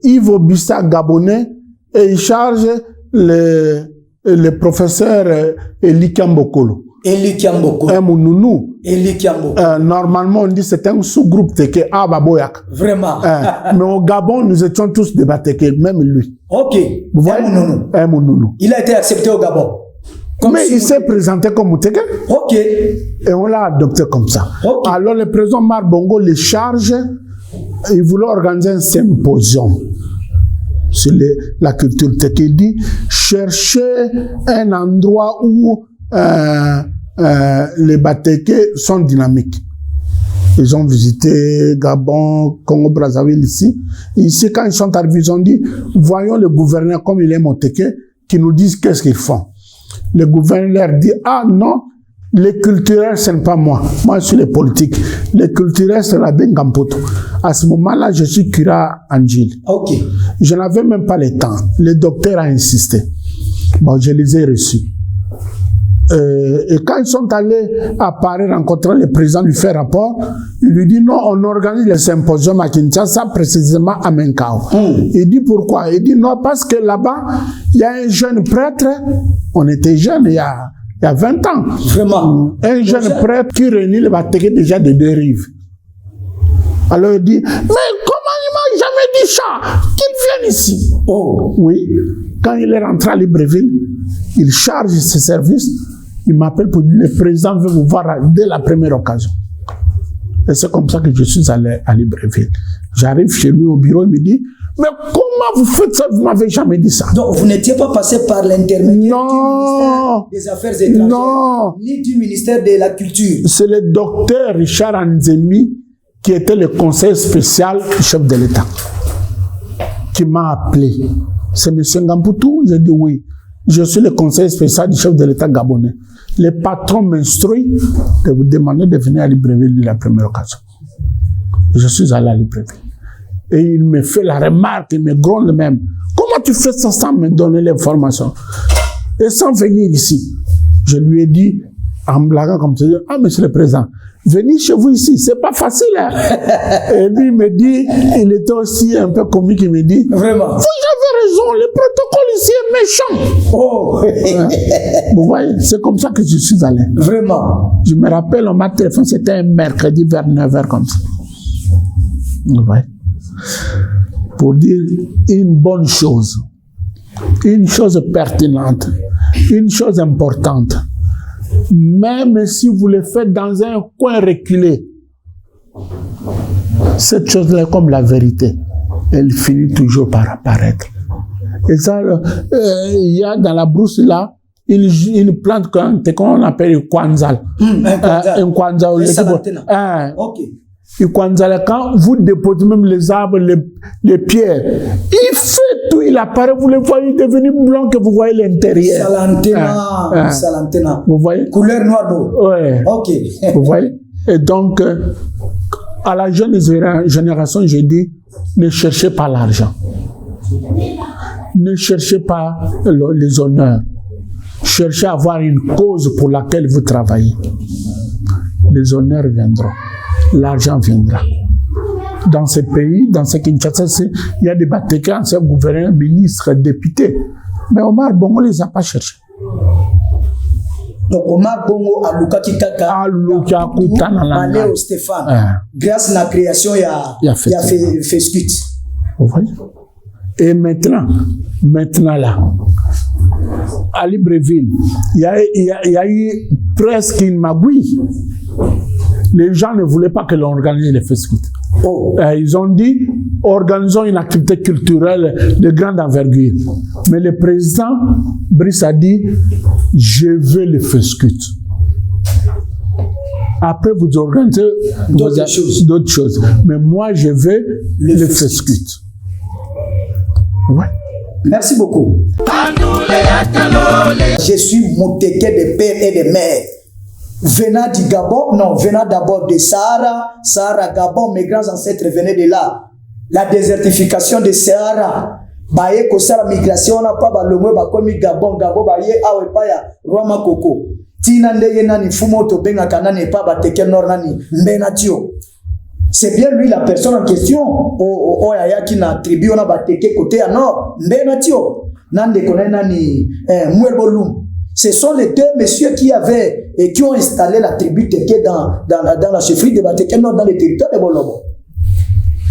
S2: Yves Obissa Gabonais et il charge le professeur Eli Kiambokolo.
S1: Eli Kiambokolo.
S2: Un Mounou.
S1: Eli Kiambokolo.
S2: Normalement, on dit c'est un sous-groupe Teke Ababoyak.
S1: Vraiment.
S2: Mais au Gabon, nous étions tous des Bateke, même lui.
S1: OK.
S2: Vous voyez? Un Mounou.
S1: Il a été accepté au Gabon.
S2: Mais il s'est présenté comme Mouteke.
S1: OK.
S2: Et on l'a adopté comme ça.
S1: Okay.
S2: Alors le président Omar Bongo les charge, il voulait organiser un symposium sur la culture teke. Il dit chercher un endroit où les Batéké sont dynamiques. Ils ont visité Gabon, Congo, Brazzaville ici. Ici, quand ils sont arrivés, ils ont dit, voyons le gouverneur comme il est Motéké, qui nous disent qu'est-ce qu'ils font. Le gouverneur dit, ah non, les culturels, ce n'est pas moi. Moi, je suis les politiques. Les culturels, c'est la Bengampoto. À ce moment-là, je suis Kura Angil.
S1: OK.
S2: Je n'avais même pas le temps. Le docteur a insisté. Bon, je les ai reçus. Et quand ils sont allés à Paris rencontrer le président, lui faire rapport, il lui dit non, on organise le symposium à Kinshasa, précisément à Menkao. Il dit pourquoi? Il dit non, parce que là-bas, il y a un jeune prêtre, on était jeunes il y a 20 ans.
S1: Vraiment.
S2: Un jeune prêtre qui réunit les Batéké déjà de deux rives. Alors il dit, mais comment il m'a jamais dit ça? Qu'il vienne ici.
S1: Oh.
S2: Oui. Quand il est rentré à Libreville, il charge ses services. Il m'appelle pour dire, le président veut vous voir dès la première occasion. Et c'est comme ça que je suis allé à Libreville. J'arrive chez lui au bureau, il me dit, mais comment vous faites ça? Vous m'avez jamais dit ça.
S1: Donc vous n'étiez pas passé par l'intermédiaire du ministère des Affaires étrangères, ni du ministère de la Culture.
S2: C'est le docteur Richard Anzemi qui était le conseiller spécial du chef de l'État qui m'a appelé. C'est M. Ngamputu? J'ai dit oui. je suis le conseiller spécial du chef de l'État gabonais. Les patrons m'instruisent de vous demander de venir à Libreville de la première occasion. Je suis allé à Libreville. Et il me fait la remarque, il me gronde même. Comment tu fais ça sans me donner l'information? Et sans venir ici. Je lui ai dit, en blaguant comme ça, ah, monsieur le président, venez chez vous ici, c'est pas facile. Hein? Et lui, il me dit, il était aussi un peu comique, il me dit,
S1: vraiment,
S2: vous avez raison, le protocole ici est méchant.
S1: Oh.
S2: Vous voyez, c'est comme ça que je suis allé.
S1: Vraiment.
S2: Je me rappelle, on m'a téléphoné, c'était un mercredi vers 9h comme ça. Vous voyez. Pour dire une bonne chose, une chose pertinente, une chose importante. Même si vous le faites dans un coin reculé, cette chose-là est comme la vérité. Elle finit toujours par apparaître. Et ça, il y a dans la brousse là, une plante qu'on appelle le kwanzal. Un kwanzal.
S1: Ok.
S2: Et quand vous déposez même les arbres, les pierres, il fait tout, il apparaît, vous le voyez devenir blanc que vous voyez l'intérieur.
S1: Salantena.
S2: Vous voyez?
S1: Couleur noire d'eau.
S2: Ouais.
S1: Ok.
S2: Vous voyez? Et donc, à la jeune génération, j'ai dit, ne cherchez pas l'argent. Ne cherchez pas les honneurs. Cherchez à avoir une cause pour laquelle vous travaillez. Les honneurs viendront. L'argent viendra. Dans ces pays, dans ce Kinshasa, il y a des Batékés, anciens gouverneurs, ministres, députés. Mais Omar Bongo ne les a pas cherchés.
S1: Donc Omar Bongo a Lukaki Kaka, Maléo Stéphane, grâce à la création, il y a fait scut.
S2: Vous voyez? Et maintenant là, à Libreville, il y a eu presque une magouille. Les gens ne voulaient pas que l'on organise les festivals. Oh. Ils ont dit, organisons une activité culturelle de grande envergure. Mais le président Brice a dit, je veux le festivals. Après, vous organisez d'autres choses. Mais moi, je veux le festivals. Ouais.
S1: Merci beaucoup. Je suis Moteke de père et de mère. Venant du Gabon, non, venant d'abord de Sahara, Gabon, mes grands ancêtres venaient de là. La désertification de Sahara, baye ko sala migration na pa balomwe bakomi Gabon, baye awe paya Rwama Koko. Tina ndege nani fumo to benga kanani pa bateke nord nani mbenatio. C'est bien lui la personne en question o yaki na tribu na bateke côté à nord mbenatio. Nande connaît nani Mwebolum. Ce sont les deux messieurs qui avaient et qui ont installé la tribu Teke dans la chefferie de Bateke Nord, dans le territoire de Bolobo.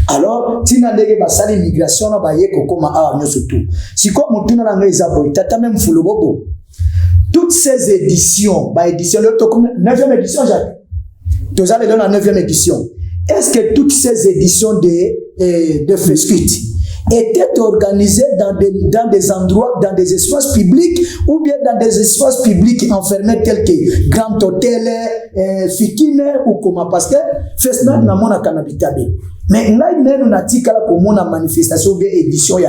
S1: Alors, tina ndege basali immigration na baye kokoma awa nyoso tout. Si comme mutuna na ngeza boy tata même fulobobo. Toutes ces éditions, édition le 9e édition Jacques. Tous allez dans la 9e édition. Est-ce que toutes ces éditions de Fesquit étaient organisées dans des endroits, dans des espaces publics ou bien dans des espaces publics enfermés tels que Grand Hôtel, Fikine ou comment, parce que Fesnat n'a pas canabitabe. Mais là, il y a une manifestation de édition, il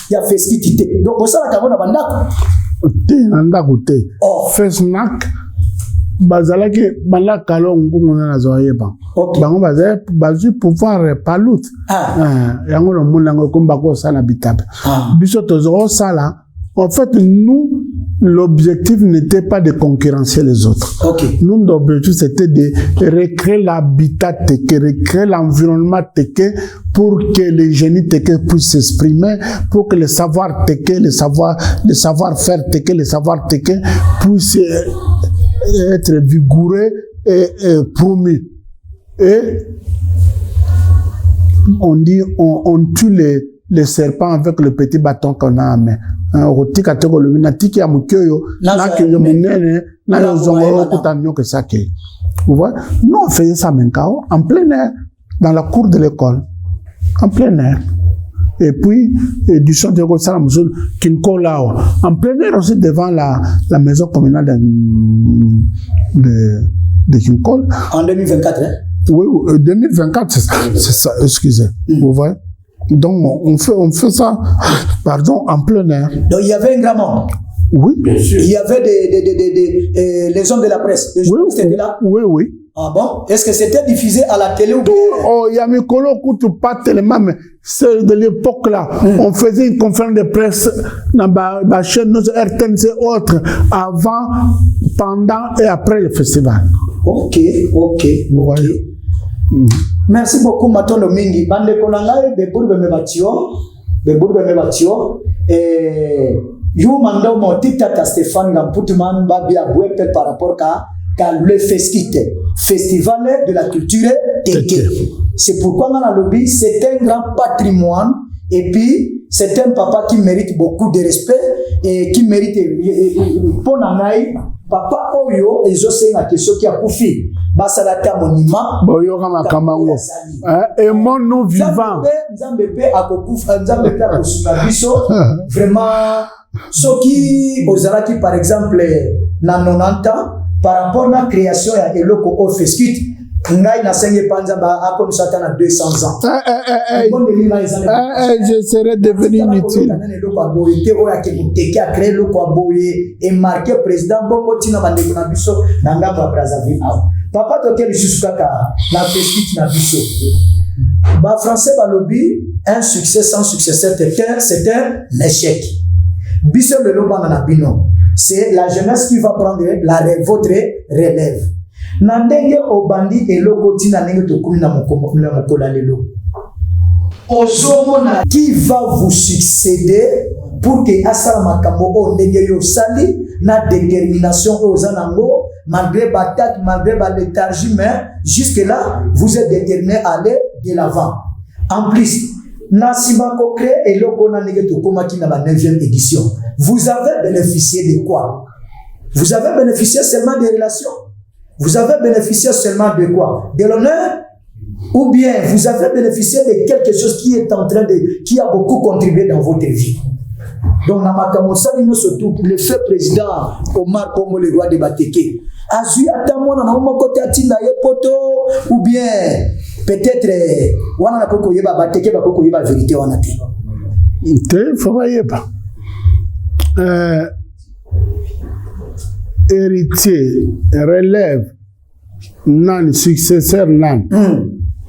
S1: y a Fesquitité. Donc, ça, la Camona Bandako.
S2: Oh, Fesnat. Bazalaki bala kalo ngungu na zoyeba bango bazu pouvoir palut yango no munango komba ko sala bitabe biso tozo sala. En fait, nous, l'objectif n'était pas de concurrencer les autres.
S1: Okay.
S2: Nous, l'objectif, c'était de recréer l'habitat Teke, recréer l'environnement Teke pour que les génies Teke puissent s'exprimer, pour que le savoir Teke, le savoir-faire Teke, le savoir Teke puissent être vigoureux et promu. Et on dit, on tue les serpents avec le petit bâton qu'on a en main. On dit que le minatiki a mukeyo, na que le munene, na le zongoro kutanyo que ça que. Vous voyez? Nous on faisait ça maintenant en plein air, dans la cour de l'école, en plein air. Et puis, du champ de Salam Kinkolao, en plein air aussi devant la maison communale de Kinkol.
S1: En 2024, hein?
S2: Oui, 2024, c'est ça, excusez. Vous voyez? Donc, on fait ça, pardon, en plein air.
S1: Donc, il y avait un grand monde.
S2: Oui.
S3: Bien sûr.
S1: Il y avait les hommes de la presse. Les journalistes étaient là.
S2: Oui, oui.
S1: Ah bon? Est-ce que c'était diffusé à la télé ou bien?
S2: Oh, il y a mes collègues qui pas tellement, mais c'est de l'époque là. On faisait une conférence de presse dans la chaîne RTNC et autres avant, pendant et après le festival.
S1: Ok.
S2: Ouais.
S1: Merci beaucoup, Matondo Mingi. Bande Konanga, Bebourbe Mebatio. You manda mo titata Stéphane Gamputuman Babia Bouepel par rapport à le Festival de la culture Teke. C'est pourquoi dans la lobby, c'est un grand patrimoine et puis c'est un papa qui mérite beaucoup de respect et qui mérite pour Nanaï, papa Oyo et je sais la question qui a koufi. Basalata monument.
S2: Boyo Kamakango. Et mon nous vivant.
S1: Nzambebe akokufa, Nzambebe akosuma biso. Vraiment, ceux qui ozalaki par exemple na 90 ans par rapport à la création ya eloko o feskit. Ngai na senge panza ba ako msata na 200 ans.
S2: Je serais devenu inutile.
S1: A créé le Kwaboye et marqué président Bongo Tina Bandeko na biso na ngamba Brazzaville. Papa toke lisuskaka na feskit na biso. Ba français ba lobby un succès sans successeur c'est un échec. Biso le loba na bino. C'est la jeunesse qui va prendre votre relève. Nandenge obandi eloko tina nenge tokumi na mokola lelo. Ozomona qui va vous succéder pour que asala makambo o ndenge yo sali na détermination ozanango malgré batak malgré ba léthargie mais jusque là vous êtes déterminé à aller de l'avant. En plus na sibako créé eloko na nenge tokomaki na la 9e édition. Vous avez bénéficié de quoi? Vous avez bénéficié seulement des relations? Vous avez bénéficié seulement de quoi? De l'honneur? Ou bien vous avez bénéficié de quelque chose qui est en train de, qui a beaucoup contribué dans votre vie? Donc, surtout le fait président Omar Bongo le roi de Bateke, Azui Atamona na côté atina poto ou bien peut-être wana na koko yeba Bateke ba koko yeba vérité wana te.
S2: Te faut pas yeba. Héritier, relève, nan, successeur, nan.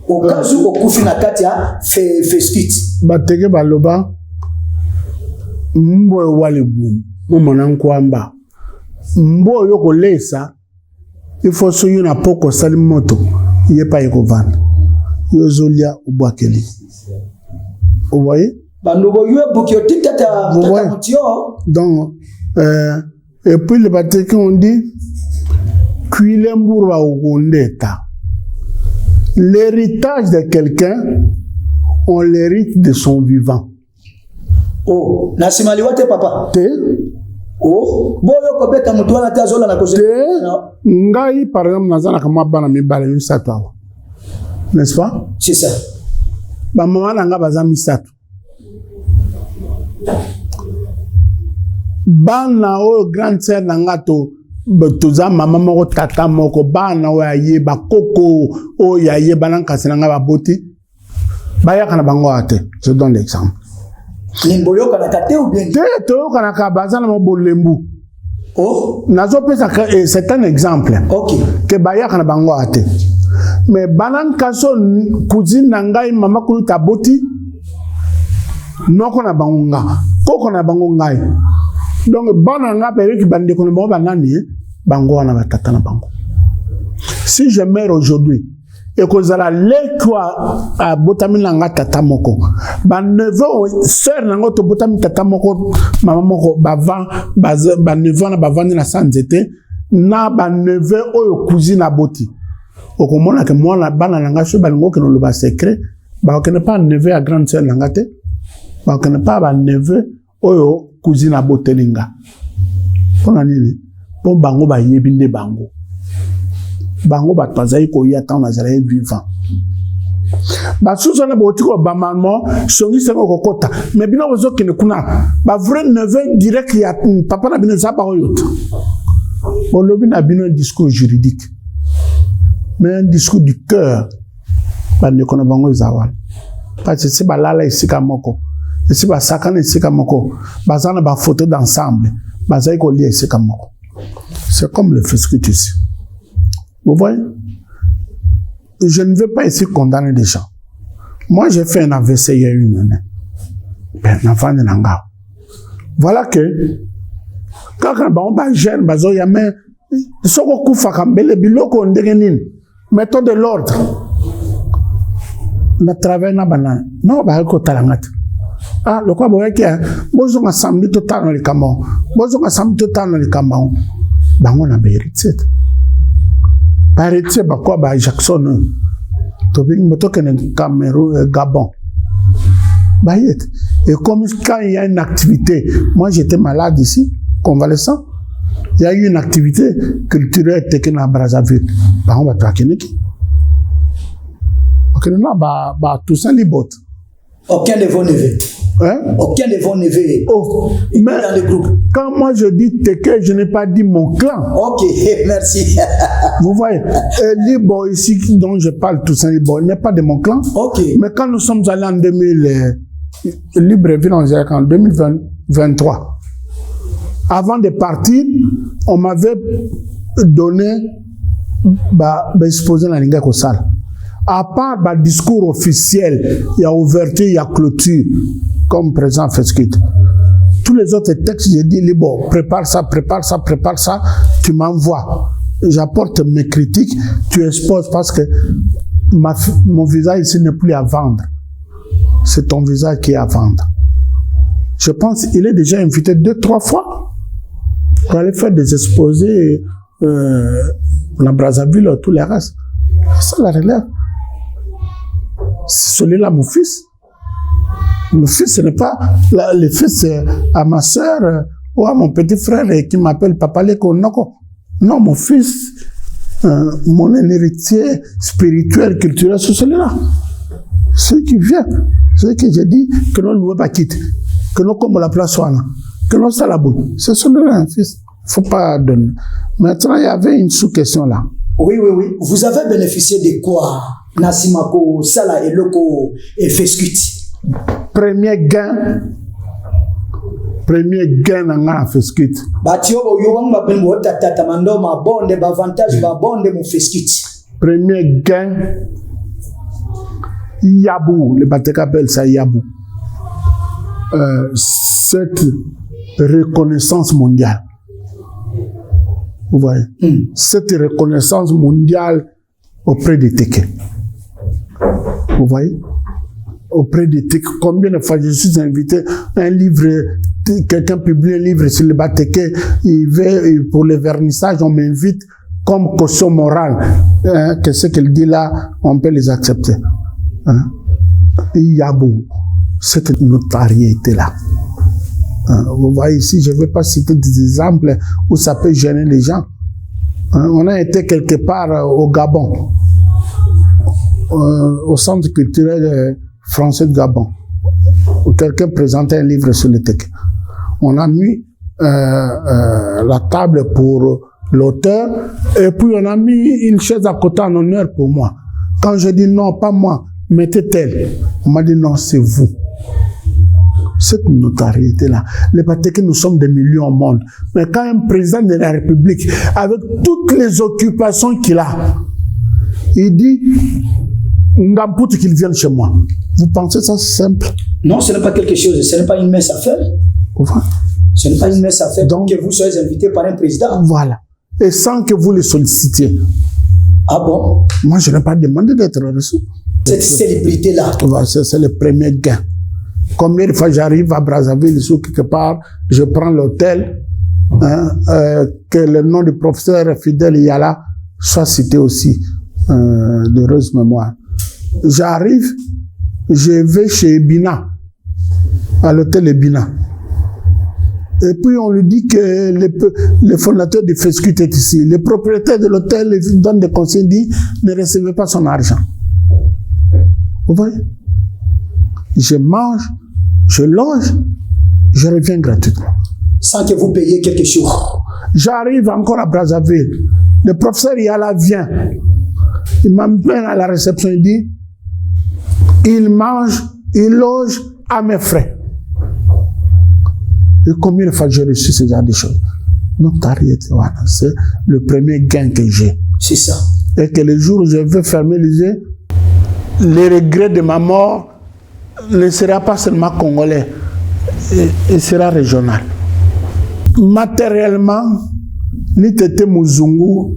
S1: Au cas où, au koufi na katia, fait skit.
S2: Bateke baloba, mbo walibu, mwana kwamba. Mbo yoko lesa, il faut soigner na poko salimoto, yepa yeko van. Yozolia ubwakeli. Vous voyez?
S1: Bandobo yue bukioti tata mutio.
S2: Donc, et puis les Bateke ont dit, l'héritage de quelqu'un, on l'hérite de son vivant.
S1: Oh, nasimali wate papa.
S2: Te.
S1: Oh, boyo kobeta mutu wana ta zola na kose.
S2: Te. Ngai par exemple nazana kama bana mibale misatu. N'est-ce pas?
S1: C'est ça.
S2: Ba mama nanga baza misatu. Bana o grande sœur nangato toza mama moko tata moko bana o aye ba koko o yaye bananka sinanga ba boti baya kana bango ate. Je donne l'exemple.
S1: Limboyo kana kate ou bien
S2: te to kana ka bazana mo bolembu.
S1: Oh,
S2: nazo pesa c'est un exemple.
S1: OK.
S2: Que baya kana bango ate. Mais bananka so cousine nangai mama kulu taboti noko na bangonga koko na bangonga. Donc, bon, si je meurs aujourd'hui et que vous allez à Botamilanga Tatamoko, neveu, sœur Nangoto Botamil Tatamoko, maman, bavan, neveu, bavan de la santé, na neveu ou cousine à Boti. Au moment que moi, la banana, je bango que nous le bas secret, bah, on ne pas neveu à grande sœur Langate, bah, on ne pas neveu ou cousine à Botelinga. Pour nini? Pour bango ba yebinde bango. Bango ba tazai ko yata na zara vivant. Ba suso na botiko ba maman songi sengo kokota. Mais bino bozo kine kuna ba vrai neveu direct ya papa na bino za ba yot. Bon le bino bino un discours juridique. Mais un discours du cœur. Ba ne kono bango zawal. Parce que c'est ba lala isika moko. Et si ba sakane sika moko bazana ba photo d'ensemble C'est comme le Fesquit ici. Vous voyez? Je ne veux pas ici condamner des gens. Moi, j'ai fait un AVC il y a une année. Voilà que quand on va jeune, il y a même mettons de l'ordre. On travaille dans banane. Non, ah, le quoi, bonjour, samedi total dans les camons. Bonjour, samedi total dans les camons. On a hérité. Par hérité, quoi, Jackson, Tobing, Cameroun, Gabon. Et comme quand il y a une activité, moi j'étais malade ici, convalescent, il y a eu une activité culturelle technique à Brazzaville. On va traquer qui? Ok, non, tout ça, les bottes.
S1: Aucun de vos neveux.
S2: Hein?
S1: Aucun de vos neveux.
S2: Oh, mais
S1: dans le groupe.
S2: Quand moi je dis Teke, je n'ai pas dit mon clan.
S1: Ok, merci.
S2: Vous voyez, Libo ici dont je parle, tout ça, Libo, il n'est pas de mon clan.
S1: Ok.
S2: Mais quand nous sommes allés en 2023, avant de partir, on m'avait donné exposé la ligne au salle. À part le discours officiel, il y a ouverture, il y a clôture, comme président Fesquit. Tous les autres textes, j'ai dit, bon, prépare ça, tu m'envoies. J'apporte mes critiques, tu exposes parce que mon visage ici n'est plus à vendre. C'est ton visage qui est à vendre. Je pense qu'il est déjà invité 2-3 fois pour aller faire des exposés dans Brazzaville, tous les restes. Ça la relève. Celui-là, mon fils. Le fils, ce n'est pas le fils à ma soeur ou à mon petit frère qui m'appelle Papa Leko Noko. Non, mon fils, mon héritier spirituel, culturel, c'est celui-là. Celui qui vient. Celui que j'ai dit que nous ne pas quitter. Que nous, comme la place soit là. Que nous, ça la boue. C'est celui-là, un fils. Il ne faut pas donner. Maintenant, il y avait une sous-question là.
S1: Oui. Vous avez bénéficié de quoi? Nassimako, Sala et Loko et Fesquit.
S2: Premier gain dans la Fesquit. Premier gain, Yabou, le Batek appelle ça Yabou. Cette reconnaissance mondiale. Vous voyez, cette reconnaissance mondiale auprès des Teke. Vous voyez, auprès des Teke. Combien de fois je suis invité un livre, quelqu'un publie un livre sur le Bateke, il va pour le vernissage, on m'invite comme caution morale. Qu'est-ce qu'elle dit là, on peut les accepter. Il y a beaucoup cette notariété là. Vous voyez ici, je ne vais pas citer des exemples où ça peut gêner les gens. On a été quelque part au Gabon, au centre culturel français de Gabon, où quelqu'un présentait un livre sur le Teke. On a mis la table pour l'auteur et puis on a mis une chaise à côté en honneur pour moi. Quand je dis non, pas moi, mettez tel. On m'a dit non, c'est vous. Cette notariété-là, les Bateke, nous sommes des millions au monde. Mais quand un président de la République, avec toutes les occupations qu'il a, il dit, Ngampout qu'il vienne chez moi. Vous pensez ça simple?
S1: Non, ce n'est pas quelque chose, ce n'est pas une mince affaire.
S2: Voilà.
S1: Ce n'est pas une mince affaire donc, que vous soyez invité par un président.
S2: Voilà. Et sans que vous le sollicitiez.
S1: Ah bon?
S2: Moi, je n'ai pas demandé d'être reçu.
S1: Cette célébrité-là.
S2: Voilà, c'est le premier gain. Combien de fois j'arrive à Brazzaville, sous quelque part, je prends l'hôtel, que le nom du professeur Fidel Yala soit cité aussi, d'heureuse mémoire. J'arrive, je vais chez Ebina, à l'hôtel Ebina. Et puis on lui dit que le fondateur du Fesquit est ici. Le propriétaire de l'hôtel donne des conseils, dit ne recevez pas son argent. Vous voyez? Je mange, je loge, je reviens gratuitement.
S1: Sans que vous payiez quelque chose.
S2: J'arrive encore à Brazzaville. Le professeur Yala vient. Il m'amène à la réception, il dit, il mange, il loge à mes frais. Et combien de fois j'ai reçu ce genre de choses? Non, c'est le premier gain que j'ai.
S1: C'est ça.
S2: Et que le jour où je veux fermer les yeux, les regrets de ma mort ne sera pas seulement congolais, il sera régional. Matériellement, Nitete Muzungu,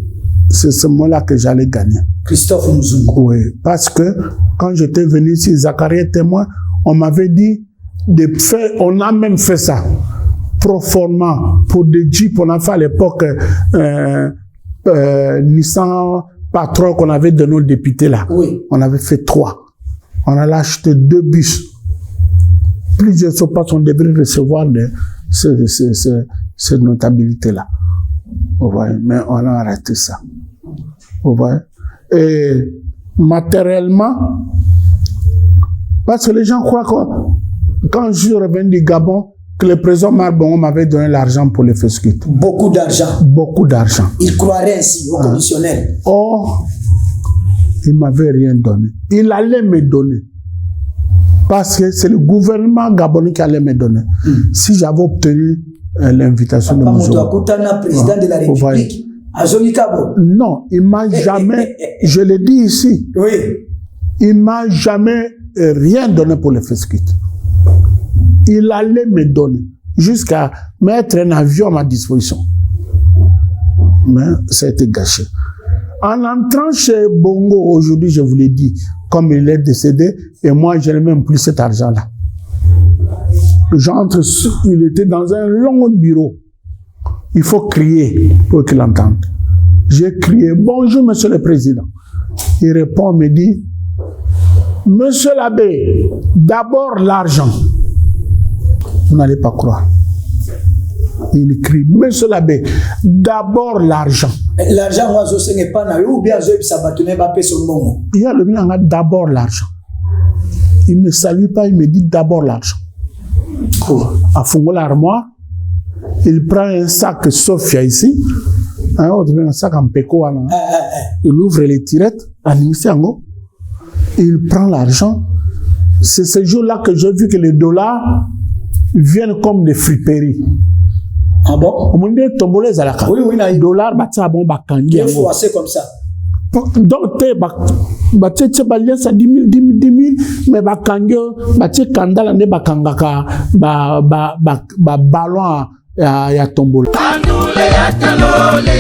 S2: c'est ce mot-là que j'allais gagner.
S1: Christophe Muzungu.
S2: Oui, parce que quand j'étais venu ici, Zacharie est témoin, on m'avait dit de faire, on a même fait ça, proformement, pour des jeeps, on a fait à l'époque Nissan Patrol qu'on avait donné aux députés là.
S1: Oui.
S2: On avait fait 3. On a acheté 2 bus. Plusieurs sopas, on devrait recevoir cette notabilité-là. Vous voyez, mais on a arrêté ça. Vous voyez. Et matériellement, parce que les gens croient que quand je reviens du Gabon, que le président Marbongo m'avait donné l'argent pour les FESCUT.
S1: Beaucoup d'argent.
S2: Beaucoup d'argent.
S1: Il croirait ainsi au conditionnel.
S2: Or, il ne m'avait rien donné. Il allait me donner. Parce que c'est le gouvernement gabonais qui allait me donner. Si j'avais obtenu l'invitation de Muzungu.
S1: Président de la République.
S2: Non, il ne m'a jamais, je le dis ici,
S1: oui.
S2: Il ne m'a jamais rien donné pour les FESCUT. Il allait me donner, jusqu'à mettre un avion à ma disposition. Mais ça a été gâché. En entrant chez Bongo aujourd'hui, je vous l'ai dit, comme il est décédé, et moi je n'ai même plus cet argent-là. J'entre, il était dans un long bureau. Il faut crier pour qu'il entende. J'ai crié, bonjour monsieur le président. Il répond, me dit, monsieur l'abbé, d'abord l'argent. Vous n'allez pas croire. Il crie, monsieur l'abbé, d'abord l'argent.
S1: L'argent, moi, je sais pas, ou bien je sais pas,
S2: il y a le mien, d'abord l'argent. Il ne me salue pas, il me dit d'abord l'argent. À Fongo l'armoire, il prend un sac Sofia ici, un sac en péco, il ouvre les tirettes, il prend l'argent. C'est ce jour-là que j'ai vu que les dollars viennent comme des friperies.
S1: Ah bon?
S2: Oui, oui, les dollars,
S1: il faut assez comme ça.
S2: Donc, tu as 10 000, mais tu kandala ne bakangaka ballon à tombola.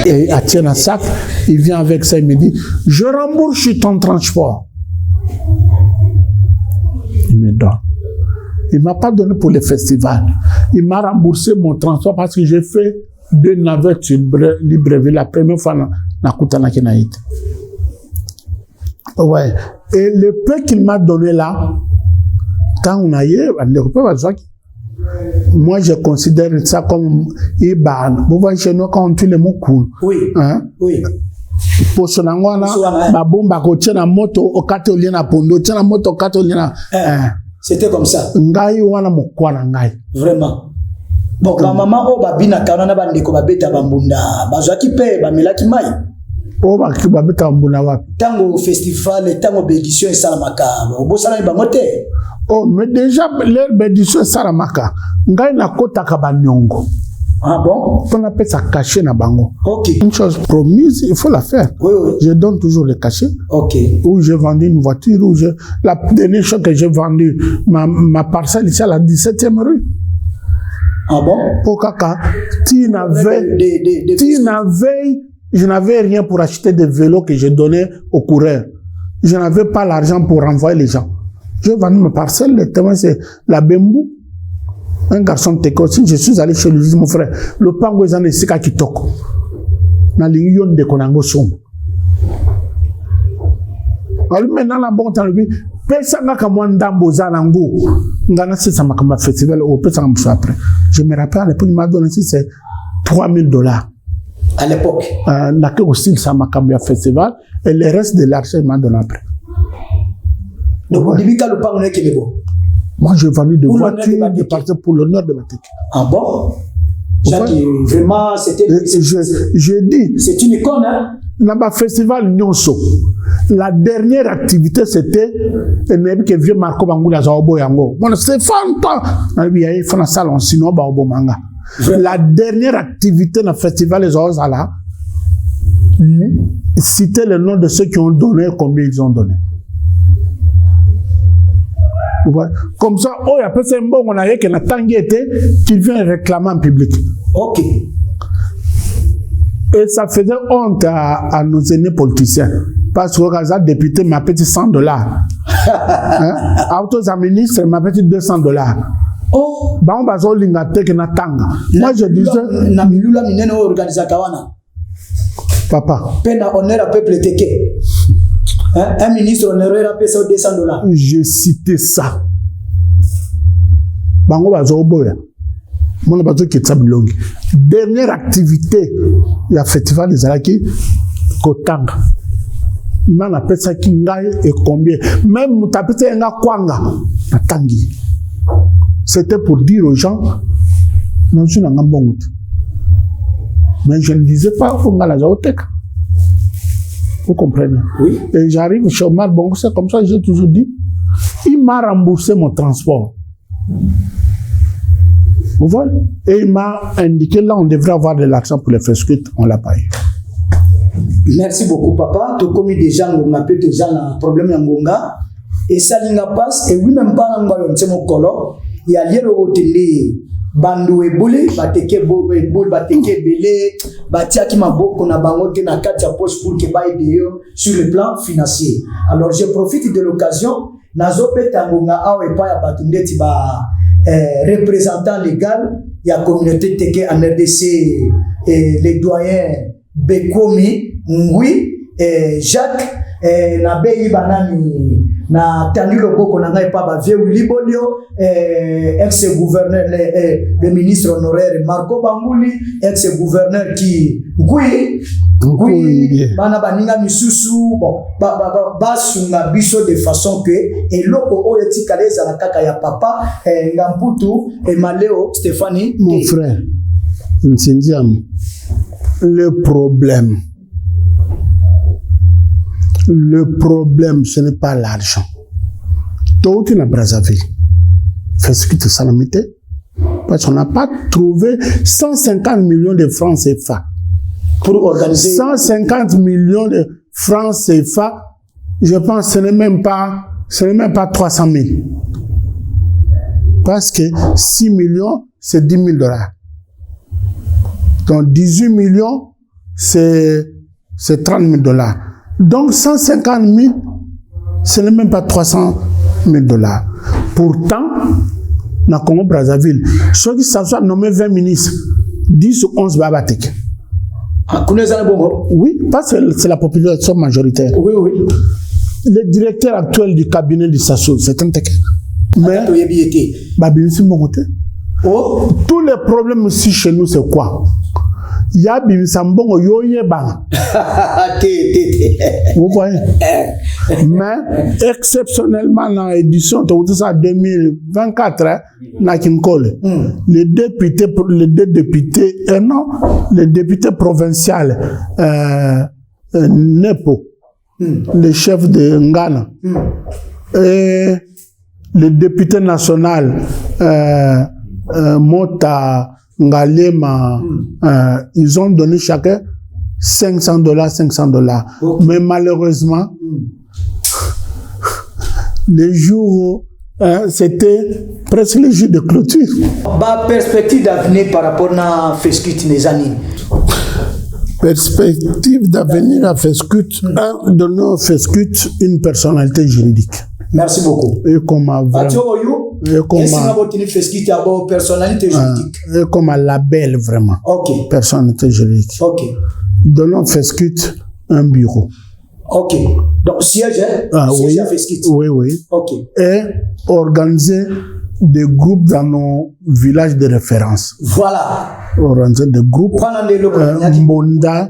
S2: Et il tient un sac, il vient avec ça, il me dit, je rembourse ton transport. Il me donne. Il ne m'a pas donné pour le festival. Il m'a remboursé mon transport parce que j'ai fait 2 navettes sur Libreville. La première fois, na Koutana Kenaït. Ouais. Et le peu qu'il m'a donné là, quand on a eu, moi je considère ça comme Iban. Vous voyez chez nous quand on tue les mots cool.
S1: Oui.
S2: Hein? Oui. Pour ce nangwana, la bombe à côté de la moto au catholique à Pondo, la moto au catholique.
S1: C'était comme ça.
S2: Ngai wana mokwana ngai.
S1: Vraiment. Bon, ma maman au babina kanana bandeko babeta bambunda, bazwaki pe bamelaki mai.
S2: Oh baki babeta bambunda wapi?
S1: Tango festival, tango bédition et salamaka. Obosana bangote.
S2: Oh, mais déjà leur bédition salamaka. Ngai na kota kabanyongo.
S1: Ah bon?
S2: On appelle ça caché na bango.
S1: Ok.
S2: Une chose promise, il faut la faire.
S1: Oui, oui.
S2: Je donne toujours le cachet.
S1: Ok.
S2: Où j'ai vendu une voiture, la dernière chose que j'ai vendue, ma parcelle ici à la 17e rue.
S1: Ah bon?
S2: Pour Kaka, je n'avais rien pour acheter des vélos que je donnais aux coureurs. Je n'avais pas l'argent pour renvoyer les gens. J'ai vendu ma parcelle, le témoin c'est la Bembou. Un garçon de Técosi, je suis allé chez lui, mon frère, le pango est en Sika Kitoko. Na l'union de Konango Sombo. Alors maintenant, la bonne temps, personne n'a qu'à moi d'ambo zanango. Ngana c'est ça m'a festival au personne après. Je me rappelle à l'époque, il m'a donné c'est $3,000.
S1: À l'époque.
S2: N'a que aussi ça m'a festival et le reste de l'argent il m'a donné après.
S1: Donc, au début, quand le pango n'est qu'il est beau.
S2: Moi, j'ai vendu des voitures de partir pour l'honneur de Mateke.
S1: Ah bon? Jacques, vraiment, c'était...
S2: J'ai dit...
S1: C'est une icône, hein?
S2: Naba festival Nyonso. La dernière activité c'était que vieux Marco Bangoula Zaobo Yango. Bon, Stéphane, il faut un salon, sinon Baobo Manga. La dernière activité dans le festival des Ozala, citer le nom de ceux qui ont donné, combien ils ont donné. Comme ça, oh, il y a peut-être un bon, on a rien qui n'a qu'il vient réclamer en public.
S1: Ok.
S2: Et ça faisait honte à nos aînés politiciens. Parce que quand député m'a payé $100. Autos à ministre m'a payé $200.
S1: Oh,
S2: bah on va se lingater que na tanga. Moi je disais
S1: na milula minene organisa kawana.
S2: Papa.
S1: Pena honneur à peuple teke. Un ministre honoraire a payé $200.
S2: Je citais ça. Bango va se boya. Mon bateau qui est longue. Dernière activité, il y a festival des Alaki Kotanga. On appelle ça Kingaï et combien. Même Moutapete Nga Kwanga, Tangi. C'était pour dire aux gens, non, je n'ai pas bon. Mais je ne disais pas qu'on a la zoothèque. Vous comprenez?
S1: Oui.
S2: Et j'arrive chez Omar Bongo, c'est comme ça que j'ai toujours dit. Il m'a remboursé mon transport. Vous voyez? Et il m'a indiqué là, on devrait avoir de l'argent pour les fescuits, on l'a pas eu.
S1: Merci beaucoup, papa. Tu as commis déjà, on a peut déjà un problème en Gonga. Et ça, il passe. Et oui, même pas en Gonga, c'est mon color. Il y a lieu au télé. Bandu et boule, bateke boule, bateke belé, batia qui m'a beaucoup na bangote na katia poche pour que baille d'ailleurs sur le plan financier. Alors je profite de l'occasion, nazo petangonga awe pa ya batundeti ba représentant légal, il y a communauté teke en RDC et les doyens Bekomi, Ngui, Jacques, na Beyi Banani, na Tani Loboko na ngai pa ba vieux Libolio, ex-gouverneur, le ministre honoraire Marco Bangouli, ex-gouverneur qui Ngui, bana baninga misusu, bon, basunga biso de façon que, et loko o etikale za la kaka ya papa, Ngamputu, et Maléo, Stéphanie.
S2: Mon frère, Nsindiam, le problème, ce n'est pas l'argent. Tout est dans Brazzaville. Fait ce que tu salamité. Parce qu'on n'a pas trouvé 150 millions de francs CFA.
S1: Pour organiser.
S2: 150 millions de francs CFA, je pense que ce n'est même pas 300 000. Parce que 6 millions, c'est $10 000. Donc 18 millions, c'est 30 000 $. Donc 150 000, ce n'est même pas 300 000 $. Pourtant, dans le Congo-Brazzaville, ceux qui s'assoient nommés 20 ministres, 10 ou 11 babatek. Oui, parce que c'est la population majoritaire.
S1: Oui, oui.
S2: Le directeur actuel du cabinet de Sassou, c'est un tech. Mais, tous les problèmes aussi chez nous, c'est quoi? Il y a des sambons yoye bang. Vous voyez? Mais exceptionnellement dans l'édition de 2024, les députés provinciaux Nepo, le chef de Ngana, et le député national Mota Ngalema, ils ont donné chacun $500, $500. Okay. Mais malheureusement, les jours, c'était presque les jours de clôture.
S1: Bah, perspective d'avenir par rapport à Fescuit Nezani.
S2: Perspective d'avenir à Fescuit, donner à Fescuit une personnalité juridique.
S1: Merci beaucoup.
S2: Et comme
S1: personnalité juridique.
S2: Et comme un label vraiment.
S1: Ok.
S2: Personnalité juridique.
S1: Ok.
S2: Donnons Fescuit un bureau.
S1: Ok. Donc siège, siège à Fescuit.
S2: Oui, oui.
S1: Ok.
S2: Et organiser des groupes dans nos villages de référence.
S1: Voilà.
S2: Organiser des groupes.
S1: Mbonda.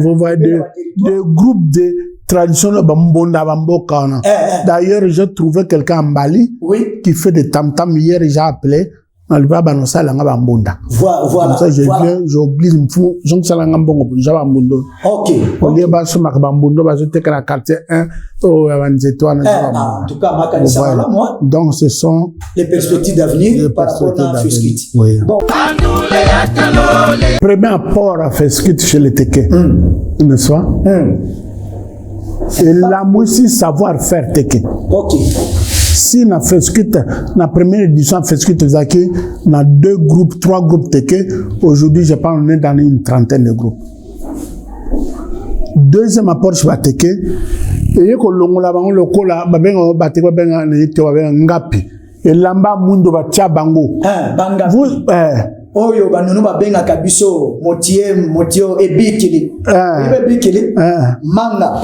S2: Vous voyez des groupes de tradition de Mbonda Bambokana. D'ailleurs, j'ai trouvé quelqu'un en Bali qui fait des tam-tam. Hier, j'ai appelé Aliba banosa langa bambunda.
S1: Voilà.
S2: Comme ça, je viens, j'oublie une fou, j'en sais langa mbongo, j'avais bambundo.
S1: Ok.
S2: Au lieu de se marquer bambundo, je te la quartier 1, oh,
S1: en tout cas, ma candidature, moi.
S2: Donc, ce sont
S1: les perspectives d'avenir par rapport à Fesquit.
S2: Oui.
S1: Bon.
S2: Premier apport à Fesquit chez les Teke, n'est-ce pas? Et la moussi savoir-faire Teke.
S1: Ok.
S2: Si na Fesquit, na première édition Fesquit, Zaki, na 2 groupes, 3 groupes Teke, aujourd'hui, je pense qu'on est dans une trentaine de groupes. Deuxième apport chez Teke, et que l'on l'a le cola, babenga bateko benga nete babenga ngapi. Et lamba mundo ba tia bango.
S1: Banga.
S2: Vous
S1: Oyo banunu babenga kabiso motio ebikili. Ebikili. Manga.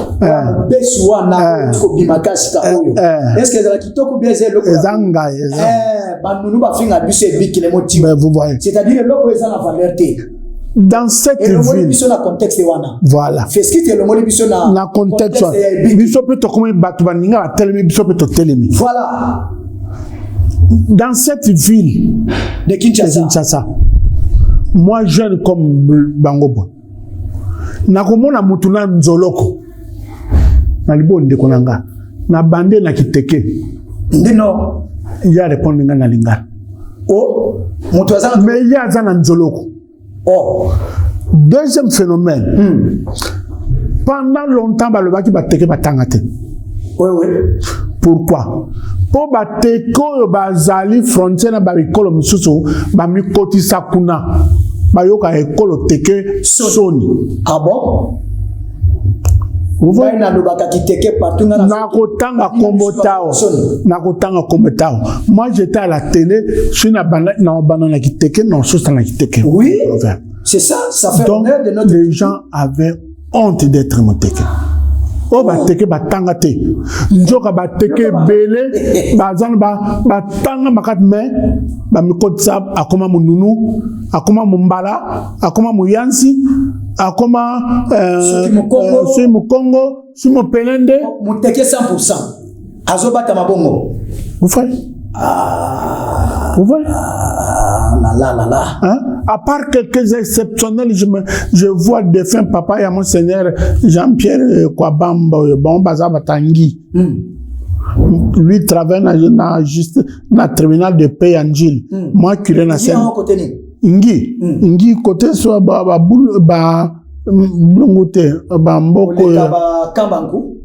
S1: Beswa na ko bimakasi ka oyo. Est-ce que ça kitoko bien c'est le
S2: ezanga.
S1: Banunu ba finga biso ebikili motio.
S2: Mais vous voyez.
S1: C'est-à-dire loko eza na valeur té.
S2: Dans cette ville, voilà.
S1: Na
S2: contexte.
S1: Voilà.
S2: Dans cette ville
S1: de
S2: Kinshasa, moi jeune comme Bangobo, nakomona mutuna nzoloko, na libonde konanga, na bande na kiteke.
S1: Ndino.
S2: Il y a répondre na linga.
S1: Oh,
S2: mais il y a zana nzoloko.
S1: Oh.
S2: Deuxième phénomène. Pendant longtemps, balobaki bateke batangate.
S1: Oui.
S2: Pourquoi? Pour bateko bazali frontière na babikolo misusu bamikoti sakuna. Bayoka ekolo teke soni.
S1: Ah bon?
S2: Vous voyez?
S1: Nakotanga
S2: kombotao. Moi j'étais à la télé, je suis na banana qui teke, non, sauce na qui teke.
S1: Oui. C'est ça, ça fait honneur de notre.
S2: Les gens avaient honte d'être moteke. Oh, bateke batangate. Njoka bateke belé, bazan batanga makat me, bamikotsa akoma mununu, akoma mumbala, akoma muyansi, akoma Congo, sumo pelende.
S1: Muteke 100%. Azobata mabongo.
S2: Vous voyez? Vous voyez?
S1: Là.
S2: Hein? À part quelques exceptionnels, je vois défunt papa et mon seigneur Jean-Pierre Kwabamba, bon bazaba Tanguy. Lui travaille dans le tribunal de paix en Gilles. Moi, curé na scène. Ngi côté soit bulungote mboko
S1: Kambangu.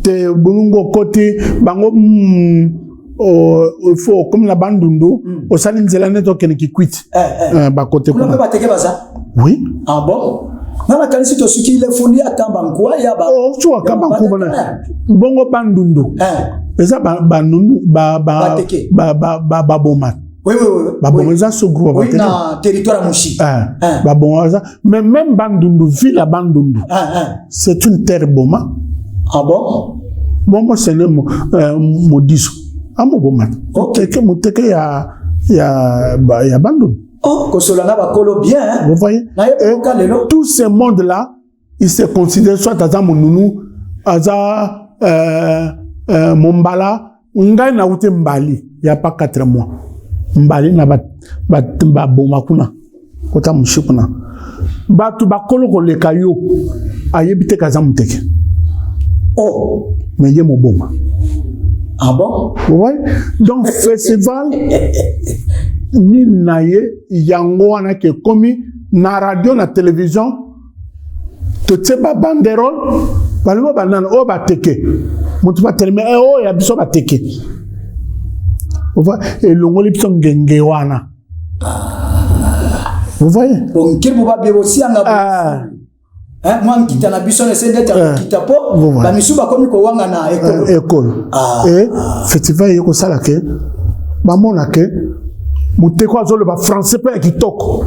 S2: Te bulungo côté bango il faut comme la bandundu au salin zelane to ken ki quit ba côté
S1: ko ba teke baza.
S2: Oui.
S1: Ah bon? Nana kanisi to suki le fondi a Kambangu ya ba.
S2: Oh tu Kambangu bana bongo bandundu eza bandundu ba bomat.
S1: Oui.
S2: Ba bomat za so groupe
S1: oui na territoire Mushi.
S2: Ba bomat mais même bandundu ville à bandundu. C'est une terre boma.
S1: Ah bon?
S2: Bon c'est le modiso. Amo bomat. OK, muteke ya bandundu.
S1: Oh, kosolanga ba kolo bien.
S2: Vous voyez? Tout ce monde là, il se considère soit aza monunu, aza Mombala, ngai na ute mbali, il y a pas 4 mois. Mbali na ba bomakuna. Kota mushikuna. Batu bakolo ko leka yo ayebite kaza muteke.
S1: Oh,
S2: mais ye mo boma.
S1: Ah bon?
S2: Vous voyez? Donc festival ni naye yango wana ke komi na radio na télévision to tseba banderole balimo banana o bateke mutu ba teleme o ya biso bateke. Vous voyez? Et longoli biso ngenge wana. Vous voyez?
S1: Donc quel boba bien aussi anga. Moi nkita na biso ne sende ta kita po ba misuba komi ko wanga na
S2: école. Et festival yeko sala ke ba mona ke muteko azolo ba français pa kitoko.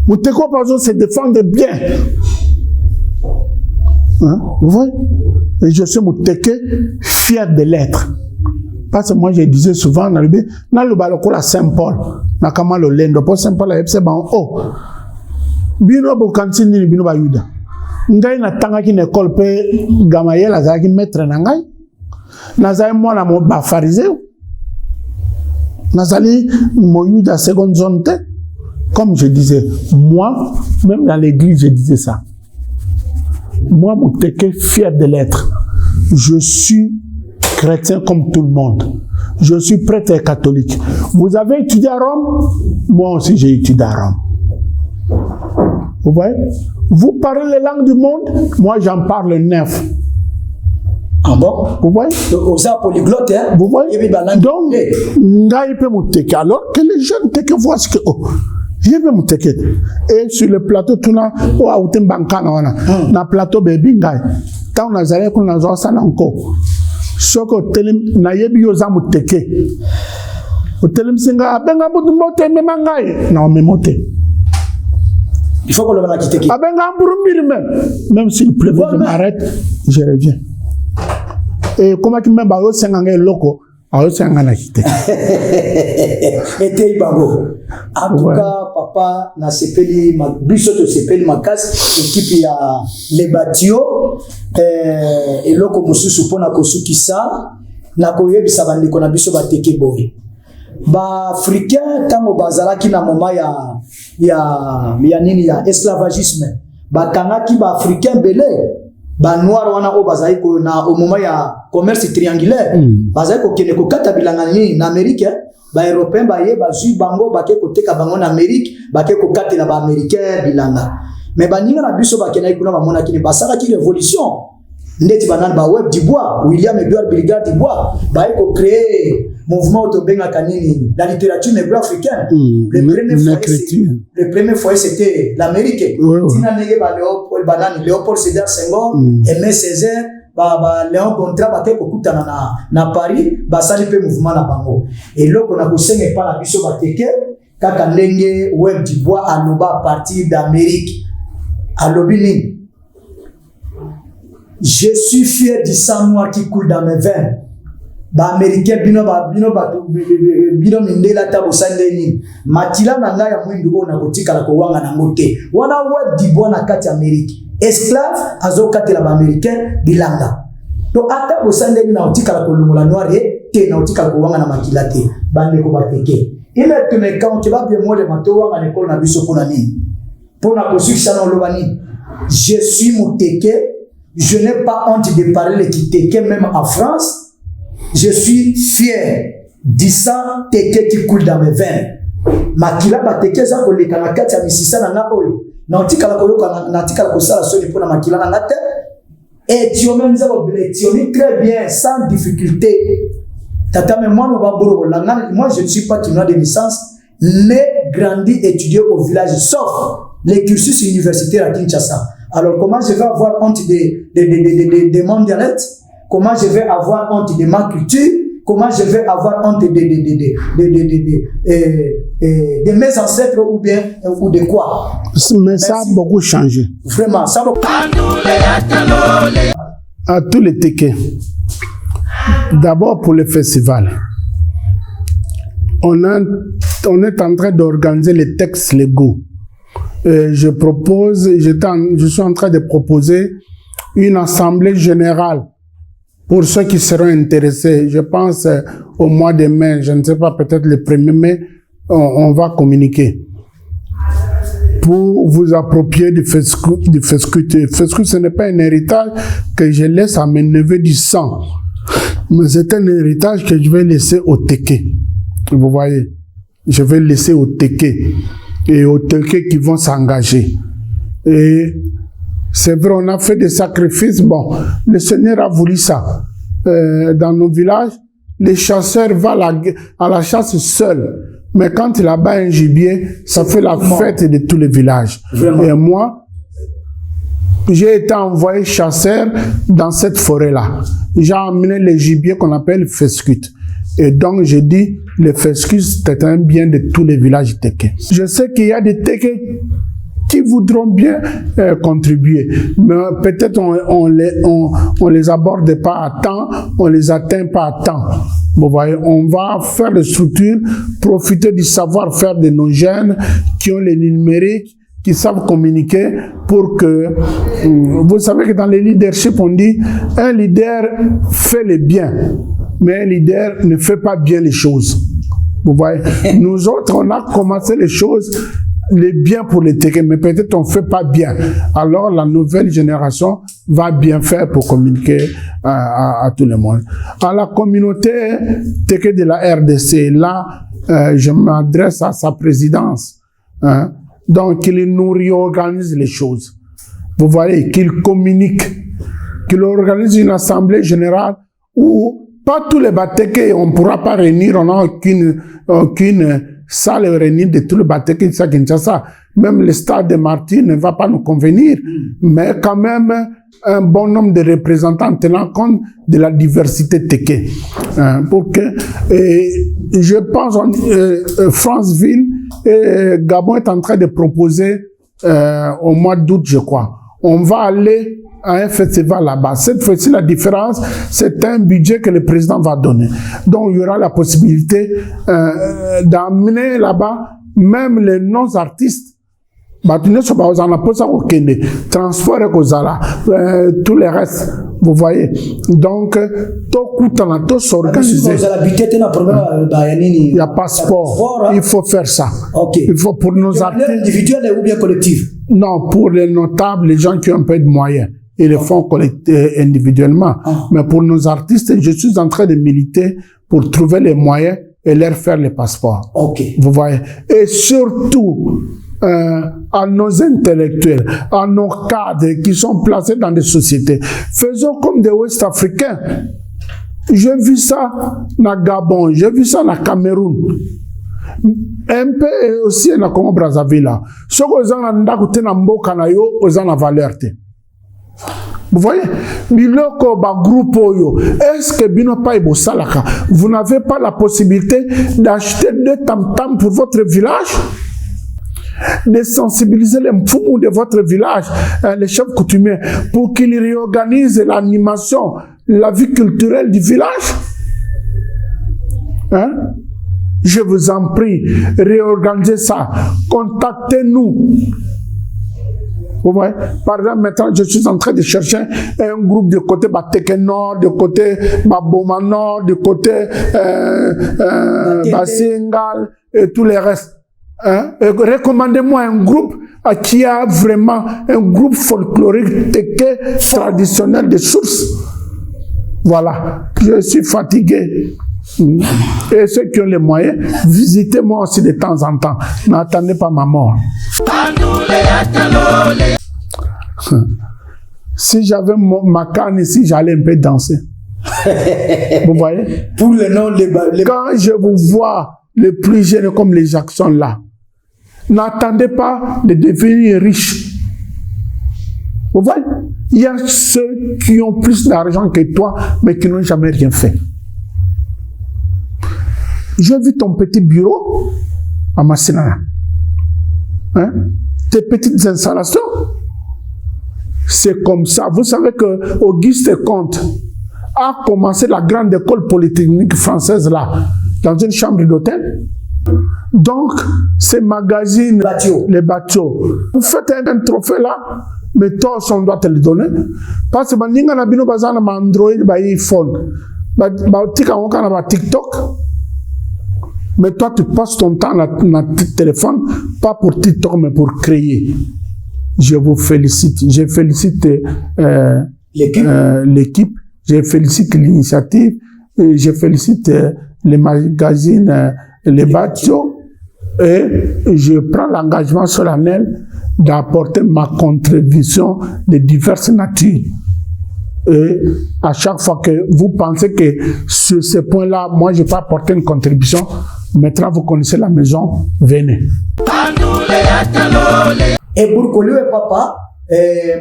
S2: Muteko par exemple se défendre bien. Hein? Vous voyez? Et je suis muteke fier de l'être. Parce que moi je disais souvent na le balokola Saint-Paul na kama lo lendo pour Saint-Paul a yebse ban oh bino bo kantini ni bino ba yuda ngai na tanga ki école pe Gamaliel azaki maître na ngai na zai mwana mo ba phariseu Nazali, Moyou de la seconde zone, comme je disais, moi, même dans l'église, je disais ça. Moi, Mouteke, fier de l'être. Je suis chrétien comme tout le monde. Je suis prêtre et catholique. Vous avez étudié à Rome? Moi aussi, j'ai étudié à Rome. Vous voyez? Vous parlez les langues du monde? Moi, j'en parle 9.
S1: Ah bon?
S2: Vous voyez?
S1: Donc, ça polyglotte, hein?
S2: Vous voyez? Donc, alors que les jeunes Teke voient ce que... Oh, et sur le plateau, tout na na plateau baby ngai. Tant on a zalé qu'on a joué ça encore. Soko telem na yebi yoza muteke. O telem singa benga mutumote memangai na memote.
S1: Il faut qu'on le mette à quitter.
S2: Abenga mburu même s'il pleut, je m'arrête, je reviens. Et comment tu me bago senganga loko, ayo sengana quitter.
S1: Et Bango. En tout cas, papa, na sepeli ma bisoto sepeli makas équipe ya les batio et loko mususu pona kosukisa na koyebisa bandeko na biso bateke boy. Ba africain tango bazalaki na moma ya nini ya esclavagisme. Ba kangaki ba africain belé. Ba noir wana o bazali ko na au moment ya commerce triangulaire. Bazali ko kene ko kata bilanga ni na Amérique. Ba européen ba ye ba ju bango ba ke ko teka bango na Amérique, ba ke ko katela ba américain bilanga. Mais ba ninga na biso ba kenai kuna ba mona kini basaka ki révolution. Ndeti banane ba web du bois, William Edward Billiard du bois, ba ko créer mouvement autobenga kanini la littérature négro-africaine. Le premier foyer c'était l'Amérique. Tina nege ba Léopold Sédar Senghor, Aimé Césaire, ba Léon Gontran ba ke ko kutana na Paris, ba sali pe mouvement na bango. Et loko na kusenga pa na biso ba teke kaka ndenge web du bois aloba à partir d'Amérique. Alobini. Je suis fier du sang noir qui coule dans mes veines. Ba américain bino mindela tabo sandeni. Matila na nga ya mwindu ona kotika la kowanga na ngote. Wana web di bona kati Amérique. Esclave azo kati la ba américain bilanga. Donc ata bo sandeni na otika la kolungola noir te na otika la kowanga na makila te. Bande ko bateke. Il est que mais quand tu vas bien moi le mato wanga l'école na biso pona nini. Pona kosukisa na lobani. Je suis muteke. Je n'ai pas honte de parler le Kiteke, même en France. Je suis fier du sang teke qui coule dans mes veines. Makila bateke za koleka na kati ya misisa na nga oyo. Na otika la koyoka na tika la kosala soni pona makila na ngate. Et tu menza ko blétionner très bien sans difficulté. Tata mais moi no ba boro langa, moi je ne suis pas kinois de naissance, né, grandi, étudié au village sauf les cursus universitaires à Kinshasa. Alors, comment je vais avoir honte de mon dialecte? Comment je vais avoir honte de ma culture? Comment je vais avoir honte de mes ancêtres ou bien ou de quoi?
S2: Mais ça a beaucoup changé.
S1: Vraiment, ça a beaucoup
S2: changé. À tous les Teke. D'abord pour le festival. On est en train d'organiser les textes légaux. Je suis en train de proposer une assemblée générale pour ceux qui seront intéressés. Je pense au mois de mai, je ne sais pas, peut-être le 1er mai, on va communiquer. Pour vous approprier du fescute. Le fescute, ce n'est pas un héritage que je laisse à mes neveux du sang, mais c'est un héritage que je vais laisser au Teke. Vous voyez, je vais laisser au Teke. Et aux Teke qui vont s'engager. Et c'est vrai, on a fait des sacrifices. Bon, le Seigneur a voulu ça. Dans nos villages, les chasseurs vont à la chasse seuls. Mais quand il abat un gibier, ça fait la fête de tous les villages. Vraiment. Et moi, j'ai été envoyé chasseur dans cette forêt-là. J'ai emmené les gibiers qu'on appelle fescute. Et donc, je dis, le fescute, c'est un bien de tous les villages Teke. Je sais qu'il y a des Teke qui voudront bien contribuer, mais peut-être on les aborde pas à temps, on les atteint pas à temps. Vous voyez, on va faire des structures, profiter du savoir-faire de nos jeunes qui ont les numériques, qui savent communiquer pour que... Vous savez que dans les leaderships, on dit, un leader fait le bien. Mais un leader ne fait pas bien les choses. Vous voyez, nous autres, on a commencé les choses, les biens pour les Teke, mais peut-être on ne fait pas bien. Alors la nouvelle génération va bien faire pour communiquer à tout le monde. À la communauté Teke de la RDC, là, je m'adresse à sa présidence. Hein. Donc, qu'il nous réorganise les choses. Vous voyez, qu'il communique, qu'il organise une assemblée générale où pas tous les Bateke, on ne pourra pas réunir, on n'a aucune salle réunie de tous les Bateke de Kinshasa. Même le stade de Martyrs ne va pas nous convenir, mais quand même un bon nombre de représentants tenant compte de la diversité Teke. Pour que, je pense, Franceville et Gabon est en train de proposer au mois d'août, je crois. On va aller à un festival là-bas. Cette fois-ci, la différence, c'est un budget que le président va donner. Donc, il y aura la possibilité d'amener là-bas même les non-artistes. Transport et tout le reste, vous voyez. Donc, tout s'organiser. Il y a passeport. Il faut faire ça.
S1: Okay.
S2: Il faut pour nos artistes.
S1: Individuel ou bien collectif?
S2: Non, pour les notables, les gens qui ont un peu de moyens. Ils le font individuellement. Mais pour nos artistes, je suis en train de militer pour trouver les moyens et leur faire les passeports.
S1: Okay.
S2: Vous voyez. Et surtout, à nos intellectuels, à nos cadres qui sont placés dans des sociétés. Faisons comme des Ouest-Africains. J'ai vu ça dans Gabon, j'ai vu ça dans Cameroun. Un peu aussi dans Congo Brazzaville. Ce que vous avez dans valeur. Vous voyez, est-ce que vous n'avez pas la possibilité d'acheter 2 tam-tams pour votre village? De sensibiliser les mfous de votre village, les chefs coutumiers, pour qu'ils réorganisent l'animation, la vie culturelle du village. Hein? Je vous en prie, réorganisez ça. Contactez-nous. Vous voyez? Par exemple, maintenant, je suis en train de chercher un groupe de côté Bateke Nord, de côté Baboma Nord, de côté Basingal et tous les restes. Hein? Recommandez-moi un groupe qui a vraiment un groupe folklorique Teke traditionnel de sources. Voilà, je suis fatigué. Et ceux qui ont les moyens, visitez-moi aussi de temps en temps. N'attendez pas ma mort. Si j'avais ma canne ici, j'allais un peu danser. Vous voyez?
S1: Pour le nom,
S2: quand je vous vois les plus jeunes comme les Jackson là, n'attendez pas de devenir riches. Vous voyez? Il y a ceux qui ont plus d'argent que toi, mais qui n'ont jamais rien fait. J'ai vu ton petit bureau à Massinana. Hein? Tes petites installations. C'est comme ça. Vous savez que Auguste Comte a commencé la grande école polytechnique française là, dans une chambre d'hôtel. Donc, ces magazines, les bateaux, vous faites un trophée là, mais toi, on doit te le donner. Parce que si on a un Android, un iPhone, un TikTok, mais toi, tu passes ton temps dans ton téléphone, pas pour TikTok, mais pour créer. Je vous félicite. Je félicite l'équipe, je félicite l'initiative, je félicite les magazines, les bateaux, et je prends l'engagement solennel d'apporter ma contribution de diverses natures. Et à chaque fois que vous pensez que sur ce point-là, moi je peux apporter une contribution, maintenant vous connaissez la maison, venez.
S1: Et Bourkolio et papa,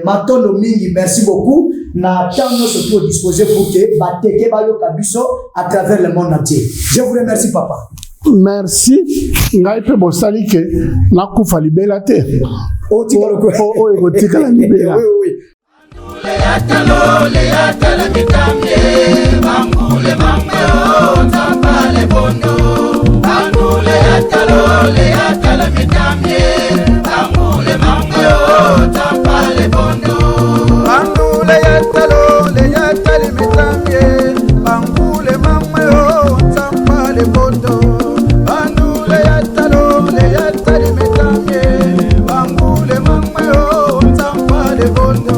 S1: Matondo Mingi, merci beaucoup. Na tango surtout disposé pour que Bateke Bayo Kabiso à travers le monde entier. Je vous remercie, papa.
S2: Merci. Ngai pe bosali ke na kufa libela te.
S1: O
S2: erotika la libela.
S1: Oui, oui.
S4: Bangule mama yo,
S2: bonne